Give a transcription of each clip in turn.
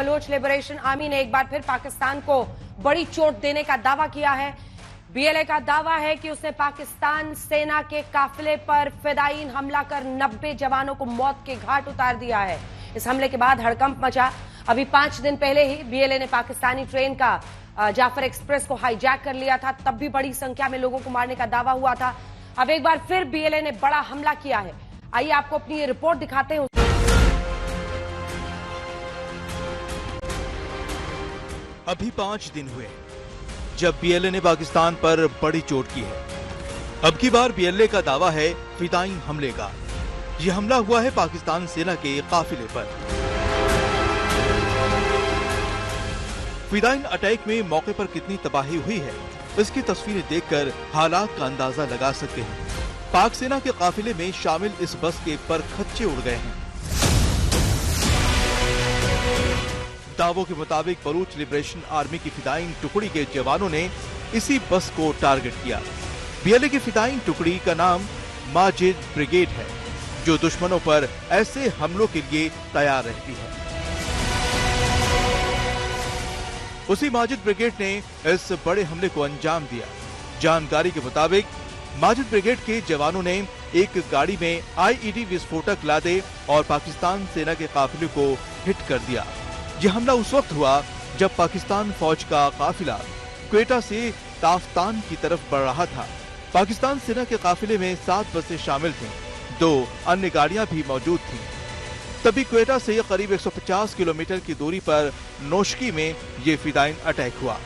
Bloch liberation army ने एक बार फिर पाकिस्तान को बड़ी चोट देने का दावा किया है। बीएलए का दावा है कि उसने पाकिस्तान सेना के काफिले पर फिदायीन हमला कर 90 जवानों को मौत के घाट उतार दिया है। इस हमले के बाद हड़कंप मचा। अभी 5 दिन पहले ही बीएलए ने पाकिस्तानी ट्रेन का जाफर एक्सप्रेस को हाईजैक कर लिया था, तब भी बड़ी संख्या में लोगों को मारने का दावा हुआ था। अब एक बार फिर बीएलए ने बड़ा हमला किया है। आइए आपको अपनी ये रिपोर्ट दिखाते हैं। अभी 5 दिन हुए जब बीएलए ने पाकिस्तान पर बड़ी चोट की है। अब की बार बीएलए का दावा है फिदायीन हमले का। यह हमला हुआ है पाकिस्तान सेना के काफिले पर। फिदायीन अटैक में मौके पर कितनी तबाही हुई है, इसकी तस्वीरें देखकर हालात का अंदाजा लगा सकते हैं। पाक सेना के काफिले में शामिल इस बस के पर खच्चे उड़ गए हैं। दावों के मुताबिक बलूच लिबरेशन आर्मी की फिदायीन टुकड़ी के जवानों ने इसी बस को टारगेट किया। बीएलए की फिदायीन टुकड़ी का नाम माजिद ब्रिगेड है, जो दुश्मनों पर ऐसे हमलों के लिए तैयार रहती है। उसी माजिद ब्रिगेड ने इस बड़े हमले को अंजाम दिया। जानकारी के मुताबिक माजिद ब्रिगेड के जवानों ने एक गाड़ी में आईईडी विस्फोटक लादे और पाकिस्तान सेना के काफिले को हिट कर दिया। यह हमला उस वक्त हुआ जब पाकिस्तान फौज का काफिला क्वेटा से ताफ्तान की तरफ बढ़ रहा था। पाकिस्तान सेना के काफिले में 7 बसें शामिल थीं, 2 अन्य गाड़ियां भी मौजूद थीं। तभी क्वेटा से करीब 150 किलोमीटर की दूरी पर नोशकी में ये फिदायीन अटैक हुआ।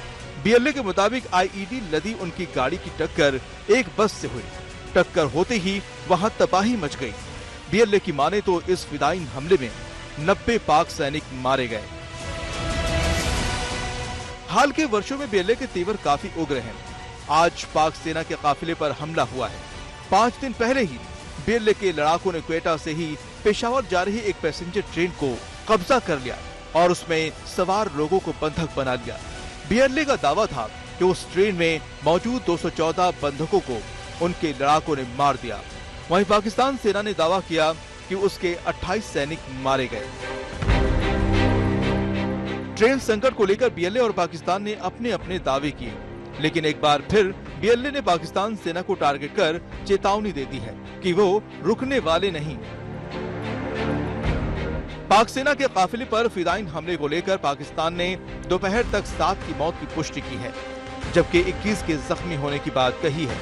बीएलए के मुताबिक आईईडी लदी उनकी गाड़ी की टक्कर एक बस से हुई। टक्कर होते ही वहां तबाही मच गई। बीएलए की माने तो इस फिदायीन हमले में 90 पाक सैनिक मारे गए। हाल के वर्षों में बीएलए के तेवर काफी उग्र हैं। आज पाक सेना के काफिले पर हमला हुआ है। 5 दिन पहले ही बीएलए के लड़ाकों ने क्वेटा से ही पेशावर जा रही एक पैसेंजर ट्रेन को कब्जा कर लिया और उसमें सवार लोगों को बंधक बना लिया। बीएलए का दावा था कि उस ट्रेन में मौजूद 214 बंधकों को उनके लड़ाकों ने मार दिया। वहीं पाकिस्तान सेना ने दावा किया कि उसके 28 सैनिक मारे गए। ट्रेन संकट को लेकर बीएलए और पाकिस्तान ने अपने अपने दावे किए, लेकिन एक बार फिर बीएलए ने पाकिस्तान सेना को टारगेट कर चेतावनी दे दी है कि वो रुकने वाले नहीं। पाक सेना के काफिले पर फिदायीन हमले को लेकर पाकिस्तान ने दोपहर तक 7 की मौत की पुष्टि की है, जबकि 21 के जख्मी होने की बात कही है।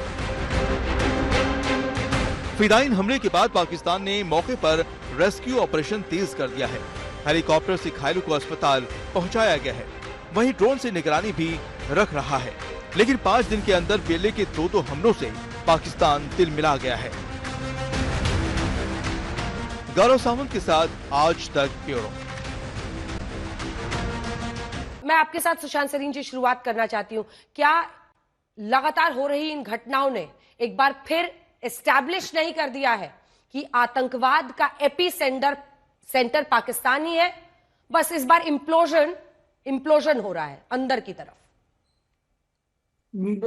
फिदायीन हमले के बाद पाकिस्तान ने मौके पर रेस्क्यू ऑपरेशन तेज कर दिया है। हेलीकॉप्टर से घायलों को अस्पताल पहुंचाया गया है। वहीं ड्रोन से निगरानी भी रख रहा है। लेकिन 5 दिन के अंदर बीएलए के 2 हमलों से पाकिस्तान तिलमिला गया है। गौरव सावंत के साथ आज तक ब्यूरो। मैं आपके साथ सुशांत सरीन जी शुरुआत करना चाहती हूं। क्या लगातार हो रही इन घटनाओं ने एक बार फिर एस्टैब्लिश नहीं कर दिया है कि आतंकवाद का एपी सेंटर पाकिस्तान ही है? बस इस बार इम्प्लोजन हो रहा है अंदर की तरफ।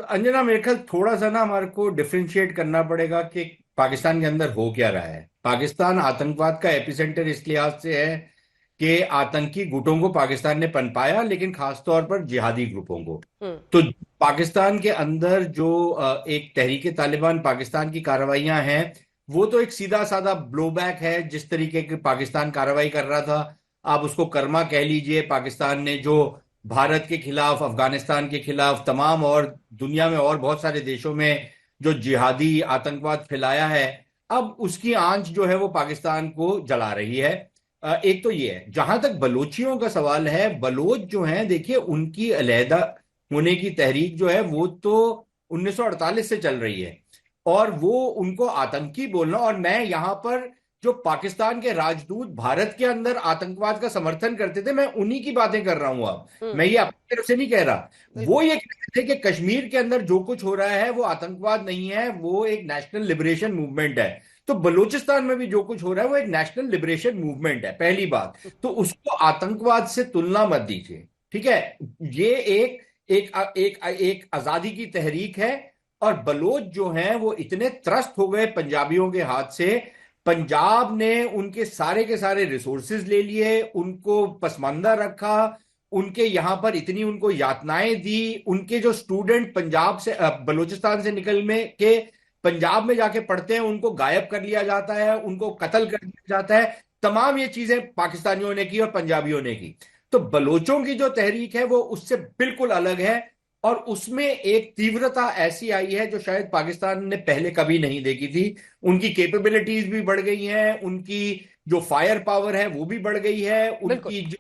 अंजना, मेरे ख्याल थोड़ा सा ना हमारे को डिफरेंशिएट करना पड़ेगा कि पाकिस्तान के अंदर हो क्या रहा है। पाकिस्तान आतंकवाद का एपिसेंटर इस लिहाज से है कि आतंकी गुटों को पाकिस्तान ने पनपाया, लेकिन खासतौर पर जिहादी ग्रुपों को। तो पाकिस्तान के अंदर जो एक तहरीके तालिबान पाकिस्तान की कार्रवाइयां हैं, वो तो एक सीधा साधा ब्लोबैक है। जिस तरीके की पाकिस्तान कार्रवाई कर रहा था, आप उसको कर्मा कह लीजिए। पाकिस्तान ने जो भारत के खिलाफ, अफगानिस्तान के खिलाफ, तमाम और दुनिया में और बहुत सारे देशों में जो जिहादी आतंकवाद फैलाया है, अब उसकी आंच जो है वो पाकिस्तान को जला रही है। एक तो ये है। जहां तक बलोचियों का सवाल है, बलोच जो हैं, देखिए उनकी अलहदा होने की तहरीक जो है वो तो 1948 से चल रही है, और वो उनको आतंकी बोलना, और मैं यहां पर जो पाकिस्तान के राजदूत भारत के अंदर आतंकवाद का समर्थन करते थे, मैं उन्हीं की बातें कर रहा हूं। अब मैं ये अपनी तरफ से नहीं कह रहा। वो ये कहते थे कि कश्मीर के अंदर जो कुछ हो रहा है वो आतंकवाद नहीं है, वो एक नेशनल लिबरेशन मूवमेंट है। तो बलूचिस्तान में भी जो कुछ हो रहा है वो एक नेशनल लिबरेशन मूवमेंट है। पहली बात तो उसको आतंकवाद से तुलना मत दीजिए, ठीक है। ये एक आजादी की तहरीक है, और बलोच जो हैं वो इतने त्रस्त हो गए पंजाबियों के हाथ से पंजाब ने उनके सारे के सारे रिसोर्सेज ले लिए, उनको पसमानदा रखा, उनके यहां पर इतनी उनको यातनाएं दी, उनके जो स्टूडेंट पंजाब से बलूचिस्तान से निकल में के पंजाब में जाके पढ़ते हैं उनको गायब कर लिया जाता है, उनको कत्ल कर दिया जाता है। तमाम ये चीजें पाकिस्तानियों ने की और पंजाबियों ने की। तो बलोचों की जो तहरीक है वो उससे बिल्कुल अलग है, और उसमें एक तीव्रता ऐसी आई है जो शायद पाकिस्तान ने पहले कभी नहीं देखी थी। उनकी कैपेबिलिटीज भी बढ़ गई हैं, उनकी जो फायर पावर है वो भी बढ़ गई है, बिल्कुल। उनकी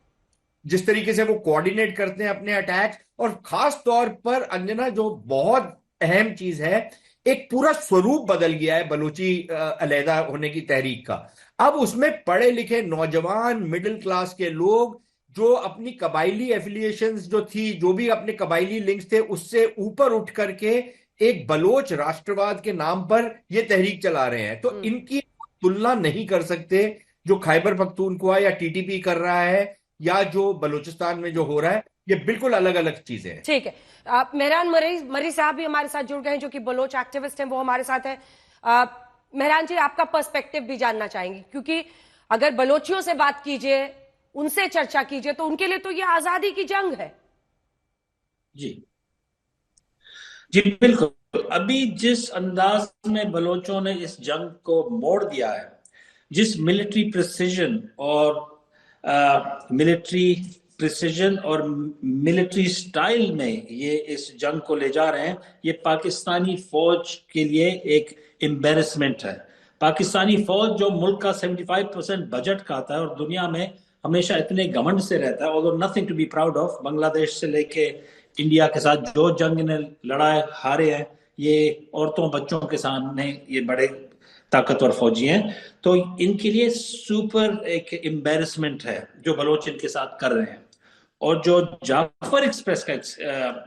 जिस तरीके से वो कोऑर्डिनेट करते हैं अपने अटैक्स, और खास तौर पर अंजना जो बहुत अहम चीज है, एक पूरा स्वरूप बदल गया है बलूची अलहदा होने की तहरीक का। अब उसमें पढ़े लिखे नौजवान मिडिल क्लास के लोग जो अपनी कबायली एफिलिएशंस जो थी, जो भी अपने कबायली लिंक्स थे, उससे ऊपर उठ करके एक बलोच राष्ट्रवाद के नाम पर ये तहरीक चला रहे हैं। तो इनकी तुलना नहीं कर सकते जो खैबर पख्तूनख्वा या टीटीपी कर रहा है या जो बलूचिस्तान में जो हो रहा है, ये बिल्कुल अलग अलग चीजें हैं। ठीक है। मेहरान मरी साहब भी हमारे साथ जुड़ गए हैं, जो कि बलोच एक्टिविस्ट हैं, वो हमारे साथ है। मेहरान जी, आपका पर्सपेक्टिव भी जानना चाहेंगे, क्योंकि अगर बलोचियों से बात कीजिए, उनसे चर्चा कीजिए, तो उनके लिए तो ये आजादी की जंग है। जी जी बिल्कुल। अभी जिस अंदाज में बलोचों ने इस जंग को मोड़ दिया है, जिस मिलिट्री प्रिसिजन और मिलिट्री स्टाइल में ये इस जंग को ले जा रहे हैं, ये पाकिस्तानी फौज के लिए एक एम्बेरसमेंट है। पाकिस्तानी फौज जो मुल्क का 75% बजट खाता है और दुनिया में हमेशा इतने घमंड से रहता है, although nothing to be proud of, Bangladesh से लेके इंडिया के साथ जो जंग ने लड़ाई हारे हैं, ये औरतों बच्चों के सामने ये बड़े ताकतवर फौजी हैं। तो इनके लिए सुपर एक एम्बेरसमेंट है जो बलोच इनके साथ कर रहे हैं। और जो जाफर एक्सप्रेस का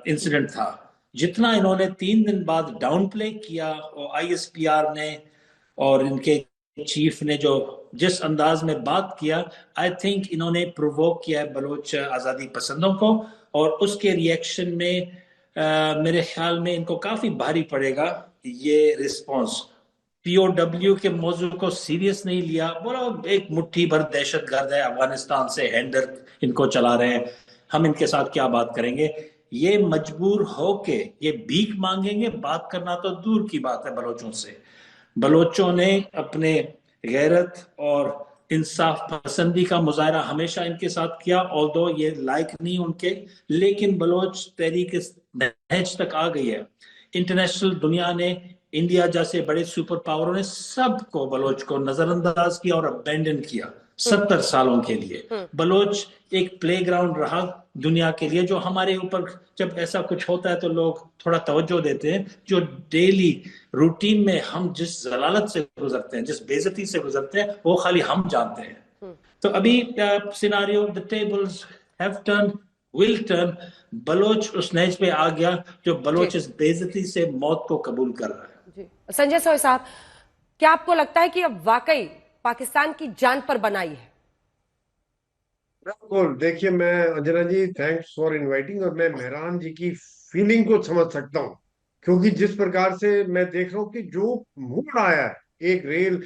इंसिडेंट था, जितना इन्होंने 3 दिन बाद डाउन प्ले किया, और आईएसपीआर ने और इनके चीफ ने जो जिस अंदाज में बात किया, आई थिंक इन्होंने प्रोवोक किया है बलोच आजादी पसंदों को, और उसके रिएक्शन में मेरे ख्याल में इनको काफी भारी पड़ेगा ये रिस्पॉन्स। पीओडब्ल्यू के मौजू को सीरियस नहीं लिया, बोला एक मुट्ठी भर दहशतगर्द है, अफगानिस्तान से हैंडल इनको चला रहे हैं, हम इनके साथ क्या बात करेंगे। ये मजबूर होके ये भीख मांगेंगे, बात करना तो दूर की बात है बलोचों से। बलोचों ने अपने गैरत और इंसाफ पसंदी का मुजाहरा हमेशा इनके साथ किया, ऑल्दो ये लायक नहीं उनके, लेकिन बलोच तहरीक इस नहज तक आ गई है। इंटरनेशनल दुनिया ने, इंडिया जैसे बड़े सुपर पावरों ने सबको बलोच को नजरअंदाज किया और अबेंडन किया 70 सालों के लिए। बलोच एक प्लेग्राउंड रहा दुनिया के लिए, जो हमारे ऊपर जब ऐसा कुछ होता है तो लोग थोड़ा तवज्जो देते हैं। जो डेली रूटीन में हम जिस जलालत से गुजरते हैं, जिस बेइज्जती से गुजरते हैं, वो खाली हम जानते हैं। तो अभी scenario, the tables have turn, will turn. Baloch उस नहज पे आ गया जो बलोच इस बेइज्जती से मौत को कबूल कर रहा है। जी। संजय सोय साहब, क्या आपको लगता है कि अब वाकई पाकिस्तान की जान पर बनाई है? बिल्कुल। देखिए, मैं अंजना जी, थैंक्स फॉर इनवाइटिंग, और मैं मेहरान जी की फीलिंग को समझ सकता हूँ, क्योंकि जिस प्रकार से मैं देख रहा हूँ कि जो मूड आया है, एक रेल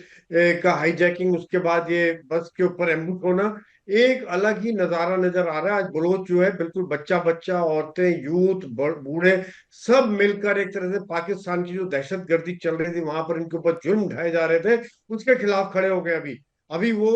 का हाईजैकिंग, उसके बाद ये बस के ऊपर एम्बुश होना, एक अलग ही नजारा नजर आ रहा है। आज बलोच जो है बिल्कुल बच्चा बच्चा, औरतें, यूथ, बूढ़े, सब मिलकर एक तरह से पाकिस्तान की जो दहशतगर्दी चल रही थी, वहां पर इनके ऊपर जुर्म ढाए जा रहे थे, उसके खिलाफ खड़े हो गए। अभी अभी वो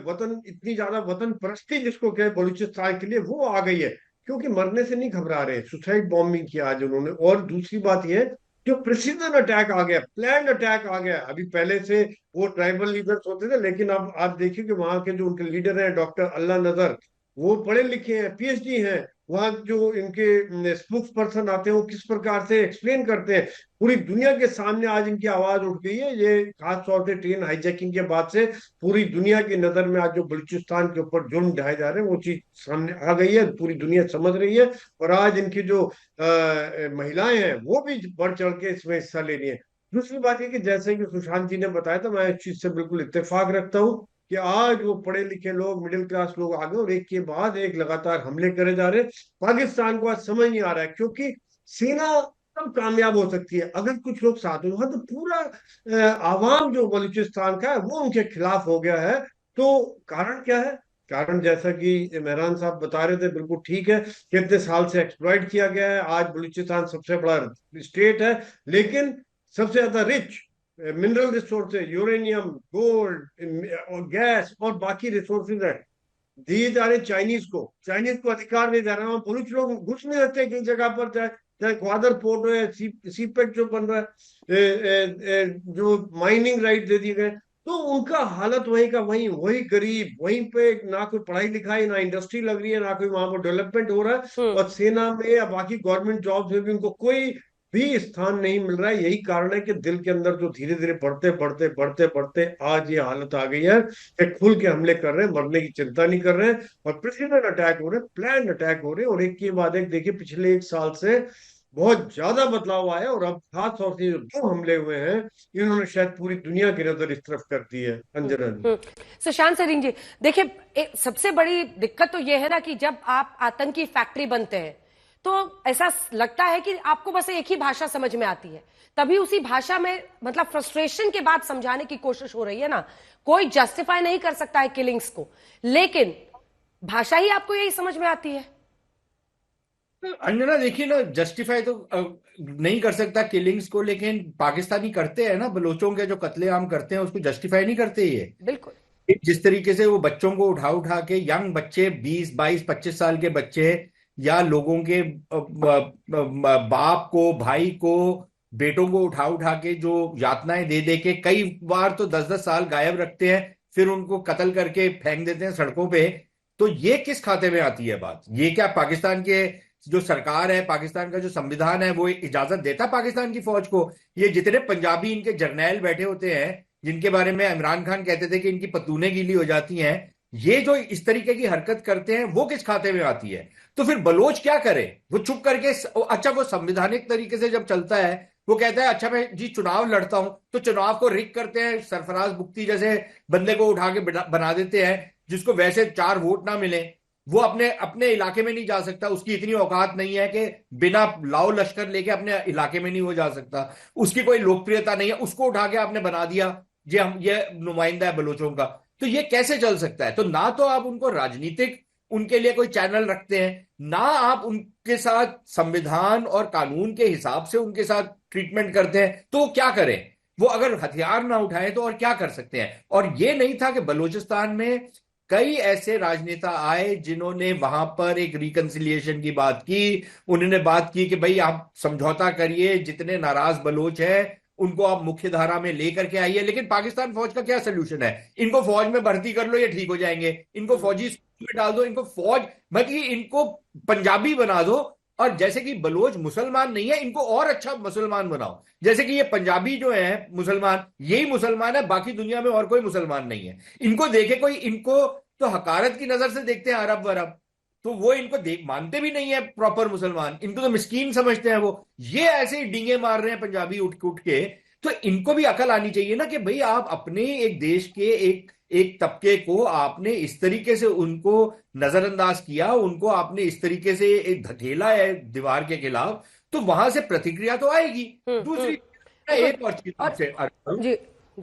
वतन, इतनी ज्यादा वतन परस्ती जिसको कहे बलूचिस्तान के लिए, वो आ गई है, क्योंकि मरने से नहीं घबरा रहे। सुसाइड बॉम्बिंग किया आज उन्होंने। और दूसरी बात यह है, जो प्रिसीजन अटैक आ गया, प्लान अटैक आ गया। अभी पहले से वो ट्राइबल लीडर्स होते थे, लेकिन अब आप देखिए कि वहां के जो उनके लीडर हैं, डॉक्टर अल्लाह नजर, वो पढ़े लिखे हैं, पीएचडी हैं। वहां जो इनके स्पोक्स पर्सन आते हैं, वो किस प्रकार से एक्सप्लेन करते हैं, पूरी दुनिया के सामने आज इनकी आवाज उठ गई है। ये खास तौर से ट्रेन हाईजैकिंग के बाद से पूरी दुनिया की नजर में आज जो बलूचिस्तान के ऊपर जुर्म ढाए जा रहे हैं, वो चीज सामने आ गई है, पूरी दुनिया समझ रही है। और आज इनकी जो महिलाएं हैं, वो भी बढ़ चढ़ के इसमें हिस्सा ले रही है। दूसरी बात ये कि जैसे कि सुशांत जी ने बताया था, मैं इस चीज से बिल्कुल इत्तेफाक रखता हूँ कि आज वो पढ़े लिखे लोग, मिडिल क्लास लोग आ गए, और एक के बाद एक लगातार हमले करे जा रहे हैं। पाकिस्तान को आज समझ नहीं आ रहा है, क्योंकि सेना तब कामयाब हो सकती है। अगर कुछ लोग साथ में तो पूरा आवाम जो बलूचिस्तान का है वो उनके खिलाफ हो गया है। तो कारण क्या है? कारण जैसा कि मेहरान साहब बता रहे थे, बिल्कुल ठीक है, कितने साल से एक्सप्लॉइट किया गया है। आज बलूचिस्तान सबसे बड़ा स्टेट है, लेकिन सबसे ज्यादा rich mineral resources, uranium, gold और गैस और बाकी रिसोर्सेज है, दिए जा रहे चाइनीज को। चाइनीज को अधिकार नहीं दे रहा है। पुलिस लोग घुस नहीं सकते कई जगह पर, चाहे चाहे ग्वादर पोर्ट हो या सीपेट जो बन रहा है, जो माइनिंग राइट दे दिए गए। तो उनका हालत वहीं का वहीं, वही गरीब, वहीं पे ना कोई पढ़ाई लिखाई, ना इंडस्ट्री लग रही है, ना कोई वहां पर डेवलपमेंट हो रहा है, और सेना में या बाकी गवर्नमेंट जॉब्स में भी उनको कोई भी स्थान नहीं मिल रहा है। यही कारण है कि दिल के अंदर जो धीरे धीरे बढ़ते बढ़ते बढ़ते बढ़ते आज ये हालत आ गई है कि खुल के हमले कर रहे हैं, मरने की चिंता नहीं कर रहे हैं, और प्रेसिडेंट अटैक हो रहे हैं, प्लान अटैक हो रहे हैं। और एक के बाद एक देखिए, पिछले एक साल से बहुत ज्यादा बदलाव आया, और अब खास तौर से जो दो हमले हुए हैं, इन्होंने शायद पूरी दुनिया की नजर इस तरफ कर दी है। अंजना जी। सुशांत सिंह जी, देखिए सबसे बड़ी दिक्कत तो यह है ना कि जब आप आतंकी फैक्ट्री बनते हैं तो ऐसा लगता है कि आपको बस एक ही भाषा समझ में आती है, तभी उसी भाषा में मतलब फ्रस्ट्रेशन के बाद समझाने की कोशिश हो रही है ना। कोई जस्टिफाई नहीं कर सकता है किलिंग्स को, लेकिन भाषा ही आपको यही समझ में आती है। अंजना देखिए ना, जस्टिफाई तो नहीं कर सकता किलिंग्स को, लेकिन पाकिस्तानी करते हैं ना, बलोचों के जो कत्लेआम करते हैं उसको जस्टिफाई नहीं करते ये। बिल्कुल। जिस तरीके से वो बच्चों को उठा उठा के, यंग बच्चे 20 22 25 साल के बच्चे, या लोगों के बाप को, भाई को, बेटों को उठा उठा के जो यातनाएं दे दे के, कई बार तो 10 10 साल गायब रखते हैं, फिर उनको कत्ल करके फेंक देते हैं सड़कों पे। तो ये किस खाते में आती है बात? ये क्या पाकिस्तान के जो सरकार है, पाकिस्तान का जो संविधान है, वो इजाजत देता पाकिस्तान की फौज को? ये जितने पंजाबी इनके जर्नैल बैठे होते हैं, जिनके बारे में इमरान खान कहते थे कि इनकी पतूने गीली हो जाती हैं, ये जो इस तरीके की हरकत करते हैं, वो किस खाते में आती है? तो फिर बलोच क्या करे? वो चुप करके, अच्छा वो संवैधानिक तरीके से जब चलता है, वो कहता है अच्छा मैं जी चुनाव लड़ता हूं, तो चुनाव को रिक करते हैं, सरफराज बुख्ती जैसे बंदे को उठा के बना देते हैं, जिसको वैसे 4 वोट ना मिले, वो अपने अपने इलाके में नहीं जा सकता, उसकी इतनी औकात नहीं है कि बिना लाओ लश्कर लेके अपने इलाके में नहीं हो जा सकता, उसकी कोई लोकप्रियता नहीं है, उसको उठा के आपने बना दिया ये नुमाइंदा है बलोचों का। तो ये कैसे चल सकता है? तो ना तो आप उनको राजनीतिक उनके लिए कोई चैनल रखते हैं, ना आप उनके साथ संविधान और कानून के हिसाब से उनके साथ ट्रीटमेंट करते हैं। तो वो क्या करें? वो अगर हथियार ना उठाए तो और क्या कर सकते हैं? और ये नहीं था कि बलूचिस्तान में कई ऐसे राजनेता आए जिन्होंने वहां पर एक रिकंसिलिएशन की बात की, उन्होंने बात की कि भाई आप समझौता करिए, जितने नाराज बलोच हैं उनको आप मुख्य धारा में लेकर के आइए। लेकिन पाकिस्तान फौज का क्या सोल्यूशन है? इनको फौज में भर्ती कर लो, ये ठीक हो जाएंगे, इनको फौजी स्कूल में डाल दो, इनको फौज मतलब इनको पंजाबी बना दो, और जैसे कि बलोच मुसलमान नहीं है, इनको और अच्छा मुसलमान बनाओ, जैसे कि ये पंजाबी जो है मुसलमान, यही मुसलमान है, बाकी दुनिया में और कोई मुसलमान नहीं है। इनको देखे कोई, इनको तो हकारत की नजर से देखते हैं अरब वरब, तो वो इनको देख मानते भी नहीं है प्रॉपर मुसलमान, इनको तो मिस्कीन समझते हैं वो। ये ऐसे ही डींगे मार रहे हैं पंजाबी उठ उठ के। तो इनको भी अकल आनी चाहिए ना कि भाई आप अपने एक देश के एक एक तबके को आपने इस तरीके से उनको नजरअंदाज किया, उनको आपने इस तरीके से एक धकेला है दीवार के खिलाफ, तो वहां से प्रतिक्रिया तो आएगी। दूसरी एक और चीज आपसे जी,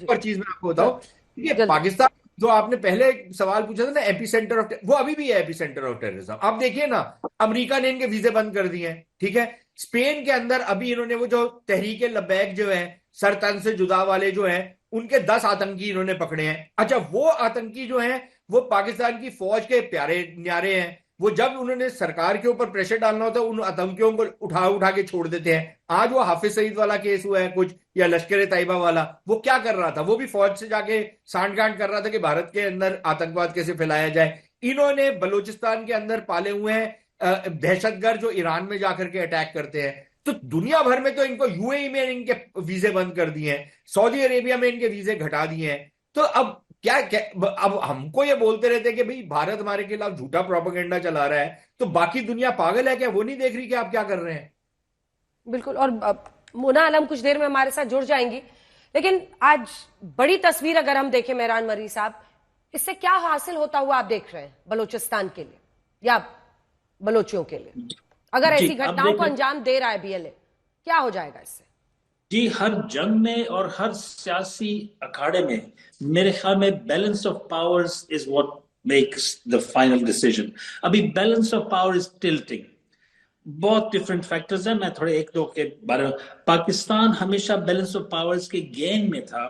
और चीज मैं आपको बताऊं, ये पाकिस्तान जो आपने पहले सवाल पूछा था ना, एपिसेंटर ऑफ, वो अभी भी है एपिसेंटर ऑफ टेररिज्म। आप देखिए ना, अमेरिका ने इनके वीजे बंद कर दिए हैं, ठीक है। स्पेन के अंदर अभी इन्होंने वो जो तहरीके लबैक जो है, सर तन से जुदा वाले जो हैं, उनके 10 आतंकी इन्होंने पकड़े हैं। अच्छा, वो आतंकी जो हैं वो पाकिस्तान की फौज के प्यारे न्यारे हैं। वो जब उन्होंने सरकार के ऊपर प्रेशर डालना होता है, उन आतंकियों को उठा उठा के छोड़ देते हैं। आज वो हाफिज सईद वाला केस हुआ है कुछ, या लश्कर तैयबा वाला, वो क्या कर रहा था? वो भी फौज से जाके सांठगांठ कर रहा था कि भारत के अंदर आतंकवाद कैसे फैलाया जाए। इन्होंने बलूचिस्तान के अंदर पाले हुए हैं दहशतगर्द जो ईरान में जाकर के अटैक करते हैं। तो दुनिया भर में तो इनको यूएई में इनके वीजे बंद कर दिए हैं, सऊदी अरेबिया में इनके वीजे घटा दिए हैं। तो अब क्या अब हमको ये बोलते रहते हैं कि भाई भारत हमारे खिलाफ झूठा प्रोपेगेंडा चला रहा है, तो बाकी दुनिया पागल है क्या? वो नहीं देख रही कि आप क्या कर रहे हैं? बिल्कुल। और मोना आलम कुछ देर में हमारे साथ जुड़ जाएंगी, लेकिन आज बड़ी तस्वीर अगर हम देखें मेहरान मरी साहब, इससे क्या हासिल होता हुआ आप देख रहे हैं बलूचिस्तान के लिए या बलोचियों के लिए, अगर ऐसी घटनाओं को अंजाम दे रहा है बीएलए, क्या हो जाएगा इससे? जी, हर जंग में और हर सियासी अखाड़े में मेरे ख्याल में balance of powers is what makes the final decision. अभी balance of power is tilting. बहुत डिफरेंट फैक्टर्स हैं, मैं थोड़े एक दो के बारे में। पाकिस्तान हमेशा बैलेंस ऑफ पावर्स के गेम में था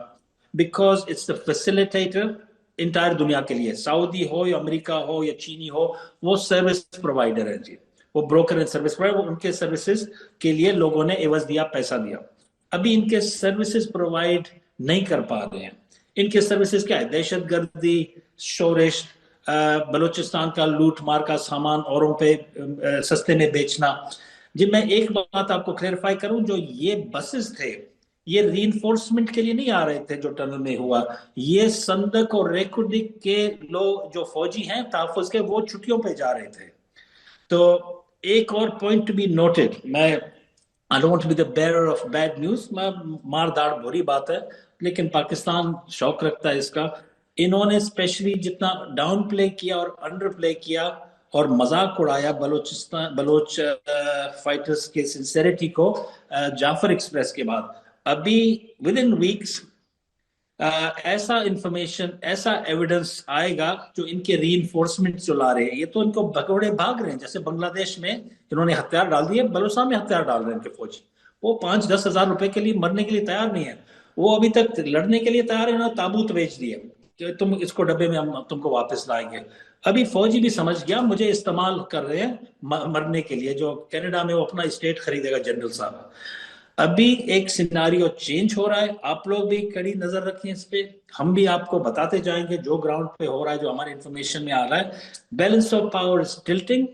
because it's the facilitator entire दुनिया के लिए। सऊदी हो या अमेरिका हो या चीनी हो, वो सर्विस प्रोवाइडर है जी, वो ब्रोकर एंड सर्विस प्रोवाइडर। वो उनके सर्विसेज के लिए लोगों ने एवज दिया, पैसा दिया। अभी इनके सर्विसेज प्रोवाइड नहीं कर पा रहे हैं। इनके सर्विसेज क्या है? दहशतगर्दी, शोरिश, बलूचिस्तान का लूट मार का सामान औरों पे सस्ते में बेचना। जी, मैं एक बात आपको क्लेरिफाई करूं, जो ये बसेस थे ये रीइंफोर्समेंट के लिए नहीं आ रहे थे जो टनल में हुआ। ये संदक और रेकुडिक के लोग जो फौजी हैं तहफ्फुज़ के, वो छुट्टियों पे जा रहे थे। तो एक और पॉइंट टू बी नोटेड, मैं I don't want to be the bearer of bad news, मार दाड़ बुरी बात है, लेकिन पाकिस्तान शौक रखता है इसका। इन्होंने स्पेशली जितना डाउन प्ले किया और अंडर प्ले किया और मजाक उड़ाया बलोच फाइटर्स के सिंसेरिटी को जाफर एक्सप्रेस के बाद, अभी विद इन वीक्स ऐसा इंफॉर्मेशन, ऐसा एविडेंस आएगा जो इनके रीइंफोर्समेंट जो ला रहे हैं। ये तो इनको भगोड़े भाग रहे हैं। जैसे बांग्लादेश में इन्होंने हथियार डाल दिए, बलूचिस्तान में हथियार डाल रहे हैं इनके फौजी। वो 5-10 हजार रुपए के लिए मरने के लिए तैयार नहीं है, वो अभी तक लड़ने के लिए तैयार है ना। ताबूत बेच दिए, तुम इसको डब्बे में हम तुमको वापस लाएंगे। अभी फौजी भी समझ गया मुझे इस्तेमाल कर रहे हैं मरने के लिए। जो कनाडा में वो अपना स्टेट खरीदेगा जनरल साहब। अभी एक सिनारियो चेंज हो रहा है, आप लोग भी कड़ी नजर रखें इस पे। हम भी आपको बताते जाएंगे जो ग्राउंड पे हो रहा है, जो हमारे इंफॉर्मेशन में आ रहा है। Balance of power is tilting.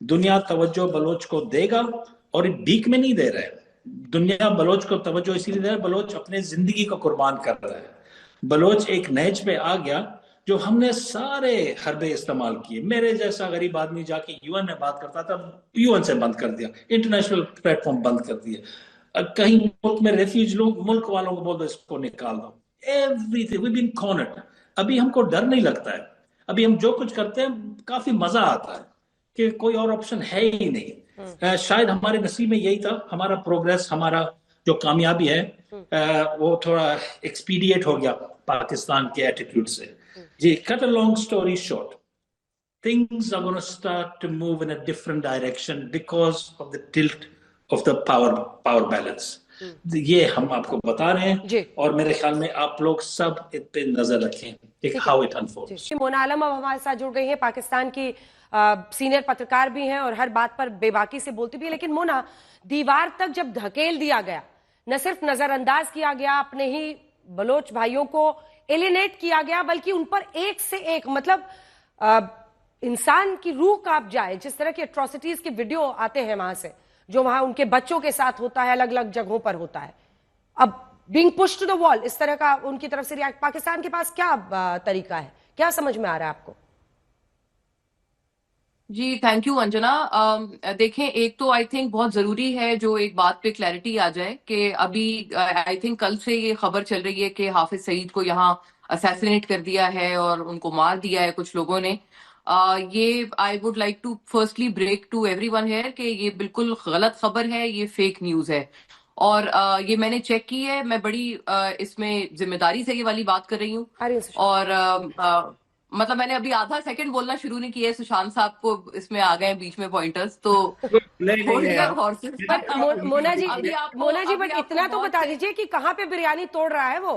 दुनिया तवज्जो बलोच को देगा और भीख में नहीं दे रहा है। दुनिया बलोच को तवज्जो इसीलिए दे रहा है, बलोच अपने जिंदगी को कुर्बान कर रहा है। बलोच एक नहज पे आ गया जो हमने सारे हरबे इस्तेमाल किए। मेरे जैसा गरीब आदमी जाके यूएन में बात करता था, यूएन से बंद कर दिया, इंटरनेशनल प्लेटफॉर्म बंद कर दिए। कहीं मुल्क में रेफ्यूज लोग, मुल्क वालों को बोल दो इसको निकाल दो। Everything we been cornered. अभी हमको डर नहीं लगता है। अभी हम जो कुछ करते हैं काफी मजा आता है कि कोई और ऑप्शन है ही नहीं। शायद हमारे नसीब में यही था। हमारा प्रोग्रेस, हमारा जो कामयाबी है वो थोड़ा एक्सपीडिएट हो गया पाकिस्तान के एटीट्यूड से। जी, cut a long story short, things are going to start to move in a different direction because of the tilt of the power balance. ये हम आपको बता रहे हैं और मेरे ख्याल में आप लोग सब इस पे नजर रखें how it unfolds. मोना आलम अब हमारे साथ जुड़ गई है, पाकिस्तान की सीनियर पत्रकार भी हैं और हर बात पर बेबाकी से बोलती भी है। लेकिन मोना, दीवार तक जब धकेल दिया गया, न सिर्फ नजरअंदाज किया गया, अपने ही बलोच भाइयों को एलिनेट किया गया, बल्कि उन पर एक से एक, मतलब इंसान की रूह कांप जाए जिस तरह की एट्रोसिटीज के वीडियो आते हैं वहां से, जो वहां उनके बच्चों के साथ होता है, अलग अलग जगहों पर होता है। अब being pushed to the wall, इस तरह का उनकी तरफ से रिएक्ट, पाकिस्तान के पास क्या तरीका है, क्या समझ में आ रहा है आपको? जी, थैंक यू अंजना। देखें, एक तो आई थिंक बहुत जरूरी है जो एक बात पे क्लैरिटी आ जाए कि अभी आई थिंक कल से ये खबर चल रही है कि हाफिज सईद को यहाँ असैसिनेट कर दिया है और उनको मार दिया है कुछ लोगों ने। ये I would like to firstly break to everyone here कि ये बिल्कुल गलत खबर है, ये फेक न्यूज है। और ये मैंने चेक की है, मैं बड़ी इसमें जिम्मेदारी से ये वाली बात कर रही हूँ। और मतलब मैंने अभी आधा सेकंड बोलना शुरू नहीं किया है, सुशांत साहब को इसमें आ गए बीच में पॉइंटर्स, तो मोना जी बट इतना तो बता दीजिए कि कहाँ पे बिरयानी तोड़ रहा है वो?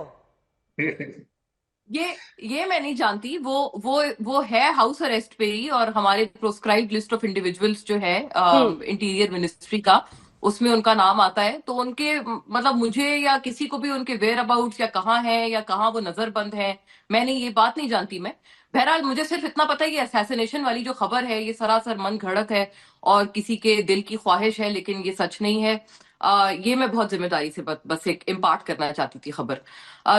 ये मैं नहीं जानती। वो है हाउस अरेस्ट पे ही, और हमारे प्रोस्क्राइब्ड लिस्ट ऑफ इंडिविजुअल्स जो है इंटीरियर मिनिस्ट्री का, उसमें उनका नाम आता है। तो उनके, मतलब मुझे या किसी को भी उनके वेयर अबाउट्स या कहाँ है या कहाँ वो नजरबंद है, मैंने ये बात नहीं जानती मैं। बहरहाल मुझे सिर्फ इतना पता है कि असैसिनेशन वाली जो खबर है ये सरासर मन घड़त है और किसी के दिल की ख्वाहिश है, लेकिन ये सच नहीं है। ये मैं बहुत जिम्मेदारी से बस एक इम्पार्ट करना चाहती थी खबर।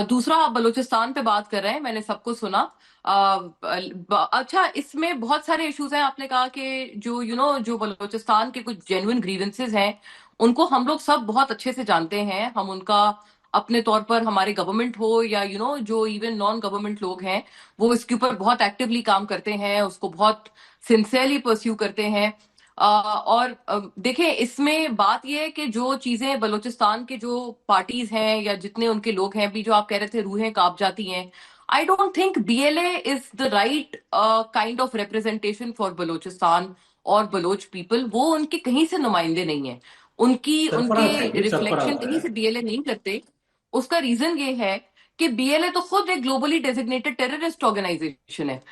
दूसरा, आप बलूचिस्तान पे बात कर रहे हैं, मैंने सबको सुना। अच्छा, इसमें बहुत सारे इश्यूज हैं। आपने कहा कि जो जो बलूचिस्तान के कुछ जेन्युइन ग्रीवेंसेस हैं उनको हम लोग सब बहुत अच्छे से जानते हैं। हम उनका अपने तौर पर, हमारे गवर्नमेंट हो या जो इवन नॉन गवर्नमेंट लोग हैं, वो इसके ऊपर बहुत एक्टिवली काम करते हैं, उसको बहुत सिंसियरली परस्यू करते हैं। और देखें, इसमें बात यह है कि जो चीजें बलूचिस्तान के जो पार्टीज हैं या जितने उनके लोग हैं, भी जो आप कह रहे थे रूहें कांप जाती हैं, आई don't think BLA is the right kind of representation for Balochistan और बलोच पीपल। वो उनके कहीं से नुमाइंदे नहीं है, उनके रिफ्लेक्शन कहीं से बीएलए नहीं करते। उसका रीजन ये है कि बीएलए तो खुद एक ग्लोबली डेजिग्नेटेड टेररिस्ट ऑर्गेनाइजेशन है।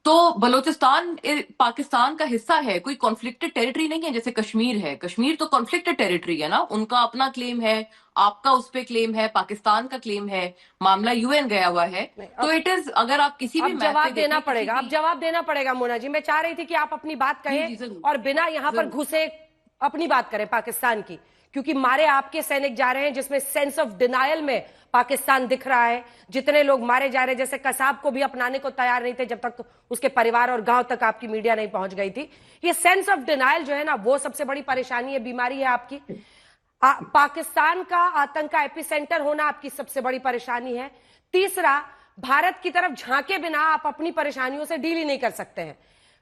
तो बलूचिस्तान पाकिस्तान का हिस्सा है, कोई कॉन्फ्लिक्टेड टेरिटरी नहीं है जैसे कश्मीर है। कश्मीर तो कॉन्फ्लिक्टेड टेरिटरी है ना, उनका अपना क्लेम है, आपका उस पे क्लेम है, पाकिस्तान का क्लेम है, मामला यूएन गया हुआ है। तो इट इज, अगर आप किसी भी जवाब देना पड़ेगा, अब जवाब देना पड़ेगा मोना जी। मैं चाह रही थी कि आप अपनी बात कहें और बिना यहाँ पर घुसे अपनी बात करें पाकिस्तान की, क्योंकि मारे आपके सैनिक जा रहे हैं जिसमें सेंस ऑफ डिनायल में पाकिस्तान दिख रहा है। जितने लोग मारे जा रहे हैं, जैसे कसाब को भी अपनाने को तैयार नहीं थे जब तक उसके परिवार और गांव तक आपकी मीडिया नहीं पहुंच गई थी। ये सेंस ऑफ डिनायल जो है ना, वो सबसे बड़ी परेशानी है, बीमारी है आपकी। पाकिस्तान का आतंक का एपिसेंटर होना आपकी सबसे बड़ी परेशानी है। तीसरा, भारत की तरफ झांके बिना आप अपनी परेशानियों से डील ही नहीं कर सकते हैं।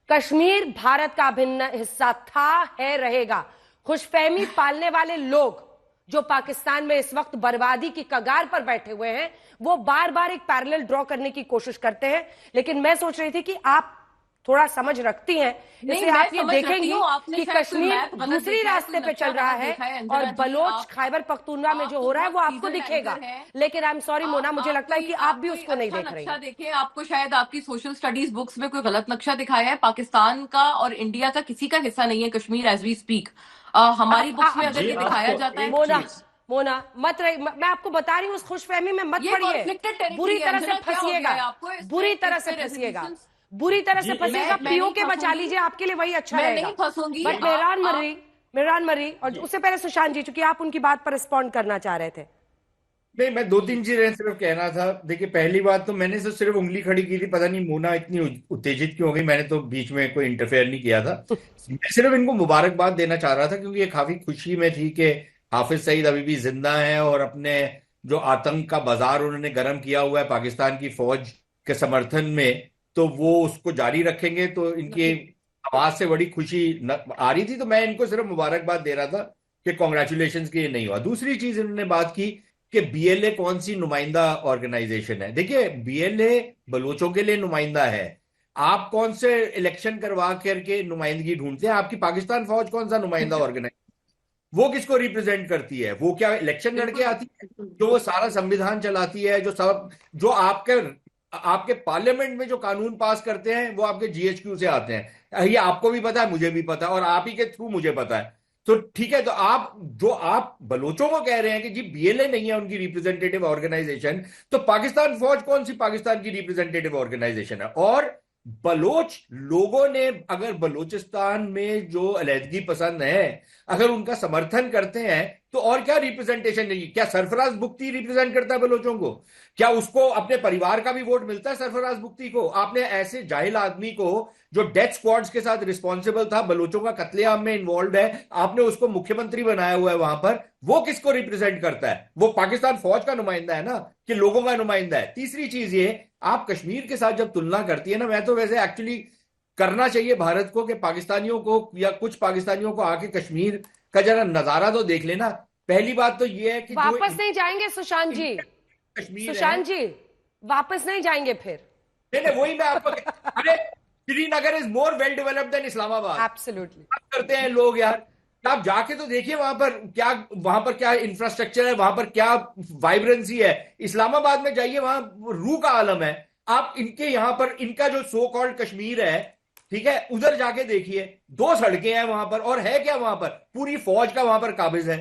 कश्मीर भारत का अभिन्न हिस्सा था, है, रहेगा। खुशफहमी पालने वाले लोग जो पाकिस्तान में इस वक्त बर्बादी की कगार पर बैठे हुए हैं, वो बार बार एक पैरेलल ड्रॉ करने की कोशिश करते हैं। लेकिन मैं सोच रही थी कि आप थोड़ा समझ रखती हैं, इसलिए आप ये देखेंगी कि कश्मीर दूसरी रास्ते पे चल रहा है और बलोच खैबर पख्तूनवा में जो हो रहा है वो आपको दिखेगा। लेकिन आई एम सॉरी मोना, मुझे लगता है कि आप भी उसको नहीं देख रही। देखें, आपको शायद आपकी सोशल स्टडीज बुक्स में कोई गलत नक्शा दिखाया है। पाकिस्तान का और इंडिया का किसी का हिस्सा नहीं है कश्मीर एज वी स्पीक। हमारी बुक्स में अगर ये दिखाया जाता है, मोना मत रही, मैं आपको बता रही हूँ, उस खुशफहमी में मत पड़िए, बुरी तरह से फंसिएगा, बुरी तरह से फंसिएगा, बुरी तरह से फंसिएगा। पीओ के बचा लीजिए, आपके लिए वही अच्छा रहेगा। मैं नहीं फंसूंगी। बट मेहरान मर्री और उससे पहले सुशांत जी, चूंकि आप उनकी बात पर रिस्पॉन्ड करना चाह रहे थे। नहीं, मैं 2-3 चीजें सिर्फ कहना था। देखिए, पहली बात तो मैंने तो सिर्फ उंगली खड़ी की थी, पता नहीं मोना इतनी उत्तेजित क्यों हो गई। मैंने तो बीच में कोई इंटरफेयर नहीं किया था। मैं सिर्फ इनको मुबारकबाद देना चाह रहा था, क्योंकि ये काफी खुशी में थी कि हाफिज सईद अभी भी जिंदा हैं और अपने जो आतंक का बाजार उन्होंने गर्म किया हुआ है पाकिस्तान की फौज के समर्थन में, तो वो उसको जारी रखेंगे। तो इनकी आवाज से बड़ी खुशी आ रही थी। तो मैं इनको सिर्फ मुबारकबाद दे रहा था कि कॉन्ग्रेचुलेशन के लिए नहीं हुआ। दूसरी चीज इन्होंने बात की कि बीएलए कौन सी नुमाइंदा ऑर्गेनाइजेशन है। देखिए, बीएलए बलोचों के लिए नुमाइंदा है। आप कौन से इलेक्शन करवा करके नुमाइंदगी ढूंढते हैं? आपकी पाकिस्तान फौज कौन सा नुमाइंदा ऑर्गेनाइजेशन, वो किसको रिप्रेजेंट करती है? वो क्या इलेक्शन लड़के आती है जो वो सारा संविधान चलाती है? जो आपके पार्लियामेंट में जो कानून पास करते हैं वो आपके जीएचक्यू से आते हैं। ये आपको भी पता है, मुझे भी पता है, और आप ही के थ्रू मुझे पता है। तो ठीक है, तो आप बलोचों को कह रहे हैं कि जी बीएलए नहीं है उनकी रिप्रेजेंटेटिव ऑर्गेनाइजेशन, तो पाकिस्तान फौज कौन सी पाकिस्तान की रिप्रेजेंटेटिव ऑर्गेनाइजेशन है? और बलोच लोगों ने अगर बलोचिस्तान में जो अलहदगी पसंद है, अगर उनका समर्थन करते हैं, तो और क्या रिप्रेजेंटेशन नहीं? क्या सरफराज बुख्ती रिप्रेजेंट करता है बलोचों को? क्या उसको अपने परिवार का भी वोट मिलता है सरफराज बुख्ती को? आपने ऐसे जाहिल आदमी को जो डेथ स्क्वाड्स के साथ रिस्पॉन्सिबल था, बलोचों का कत्लेआम में इन्वॉल्व है, आपने उसको मुख्यमंत्री बनाया हुआ है वहां पर। वो किसको रिप्रेजेंट करता है? वो पाकिस्तान फौज का नुमाइंदा है ना, कि लोगों का नुमाइंदा है? तीसरी चीज ये, आप कश्मीर के साथ जब तुलना करती है ना, मैं तो वैसे एक्चुअली करना चाहिए भारत को कि पाकिस्तानियों को या कुछ पाकिस्तानियों को आके कश्मीर का जरा नजारा तो देख लेना। पहली बात तो ये है कि वापस नहीं जाएंगे सुशांत जी, सुशांत जी वापस नहीं जाएंगे फिर। नहीं, वही मैं आपको अरे Srinagar is more well developed than Islamabad. Absolutely करते हैं लोग यार, आप जाके तो देखिए वहां पर क्या इंफ्रास्ट्रक्चर है, वहां पर क्या वाइब्रेंसी है। इस्लामाबाद में जाइए, वहां रूह का आलम है। आप इनके यहां पर इनका जो सो कॉल्ड कश्मीर है, ठीक है, उधर जाके देखिए, 2 सड़कें हैं वहां पर, और है क्या वहां पर? पूरी फौज का वहां पर काबिज है।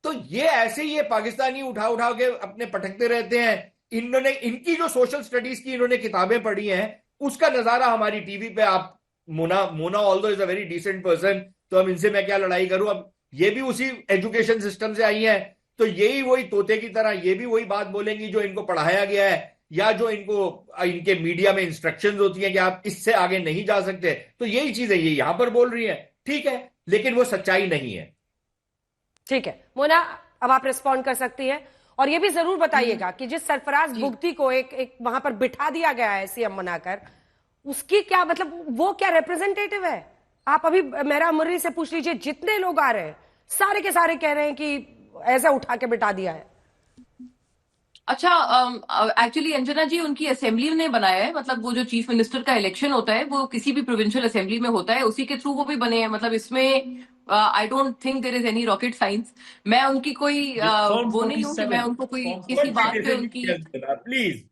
तो ये ऐसे ही पाकिस्तानी उठा उठा के अपने पटकते रहते हैं। इन्होंने इनकी जो सोशल स्टडीज की इन्होंने किताबें पढ़ी हैं, उसका नजारा हमारी टीवी पे आप Mona although is a very decent person, तो अब इनसे मैं क्या लड़ाई करूं? अब ये भी उसी एजुकेशन सिस्टम से आई हैं, तो यही वही तोते की तरह ये भी वही बात बोलेंगी जो इनको पढ़ाया गया है, या जो इनके मीडिया में इंस्ट्रक्शंस होती हैं कि आप इससे आगे नहीं जा सकते। तो यही चीजें ये यहां पर बोल रही हैं, ठीक है, लेकिन वो सच्चाई नहीं है। ठीक है मोना, अब आप रिस्पॉन्ड कर सकती हैं, और ये भी जरूर बताइएगा कि जिस सरफराज बुख्ती को एक वहां पर बिठा दिया गया है सीएम बनाकर, उसकी क्या मतलब, वो क्या रिप्रेजेंटेटिव है? आप अभी मेहरा मुर्री से पूछ लीजिए, जितने लोग आ रहे हैं सारे के सारे कह रहे हैं कि ऐसा उठा के बिठा दिया है। अच्छा, एक्चुअली अंजना जी, उनकी असेंबली ने बनाया है, मतलब वो जो चीफ मिनिस्टर का इलेक्शन होता है वो किसी भी प्रोविंशियल असेंबली में होता है, उसी के थ्रू वो भी बने हैं। मतलब इसमें I don't think there is any rocket science. मैं उनकी कोई फॉर्म वो नहीं हूँ कि मैं 47 उनको कोई फॉर्म किसी बात पे उनकी प्लीज,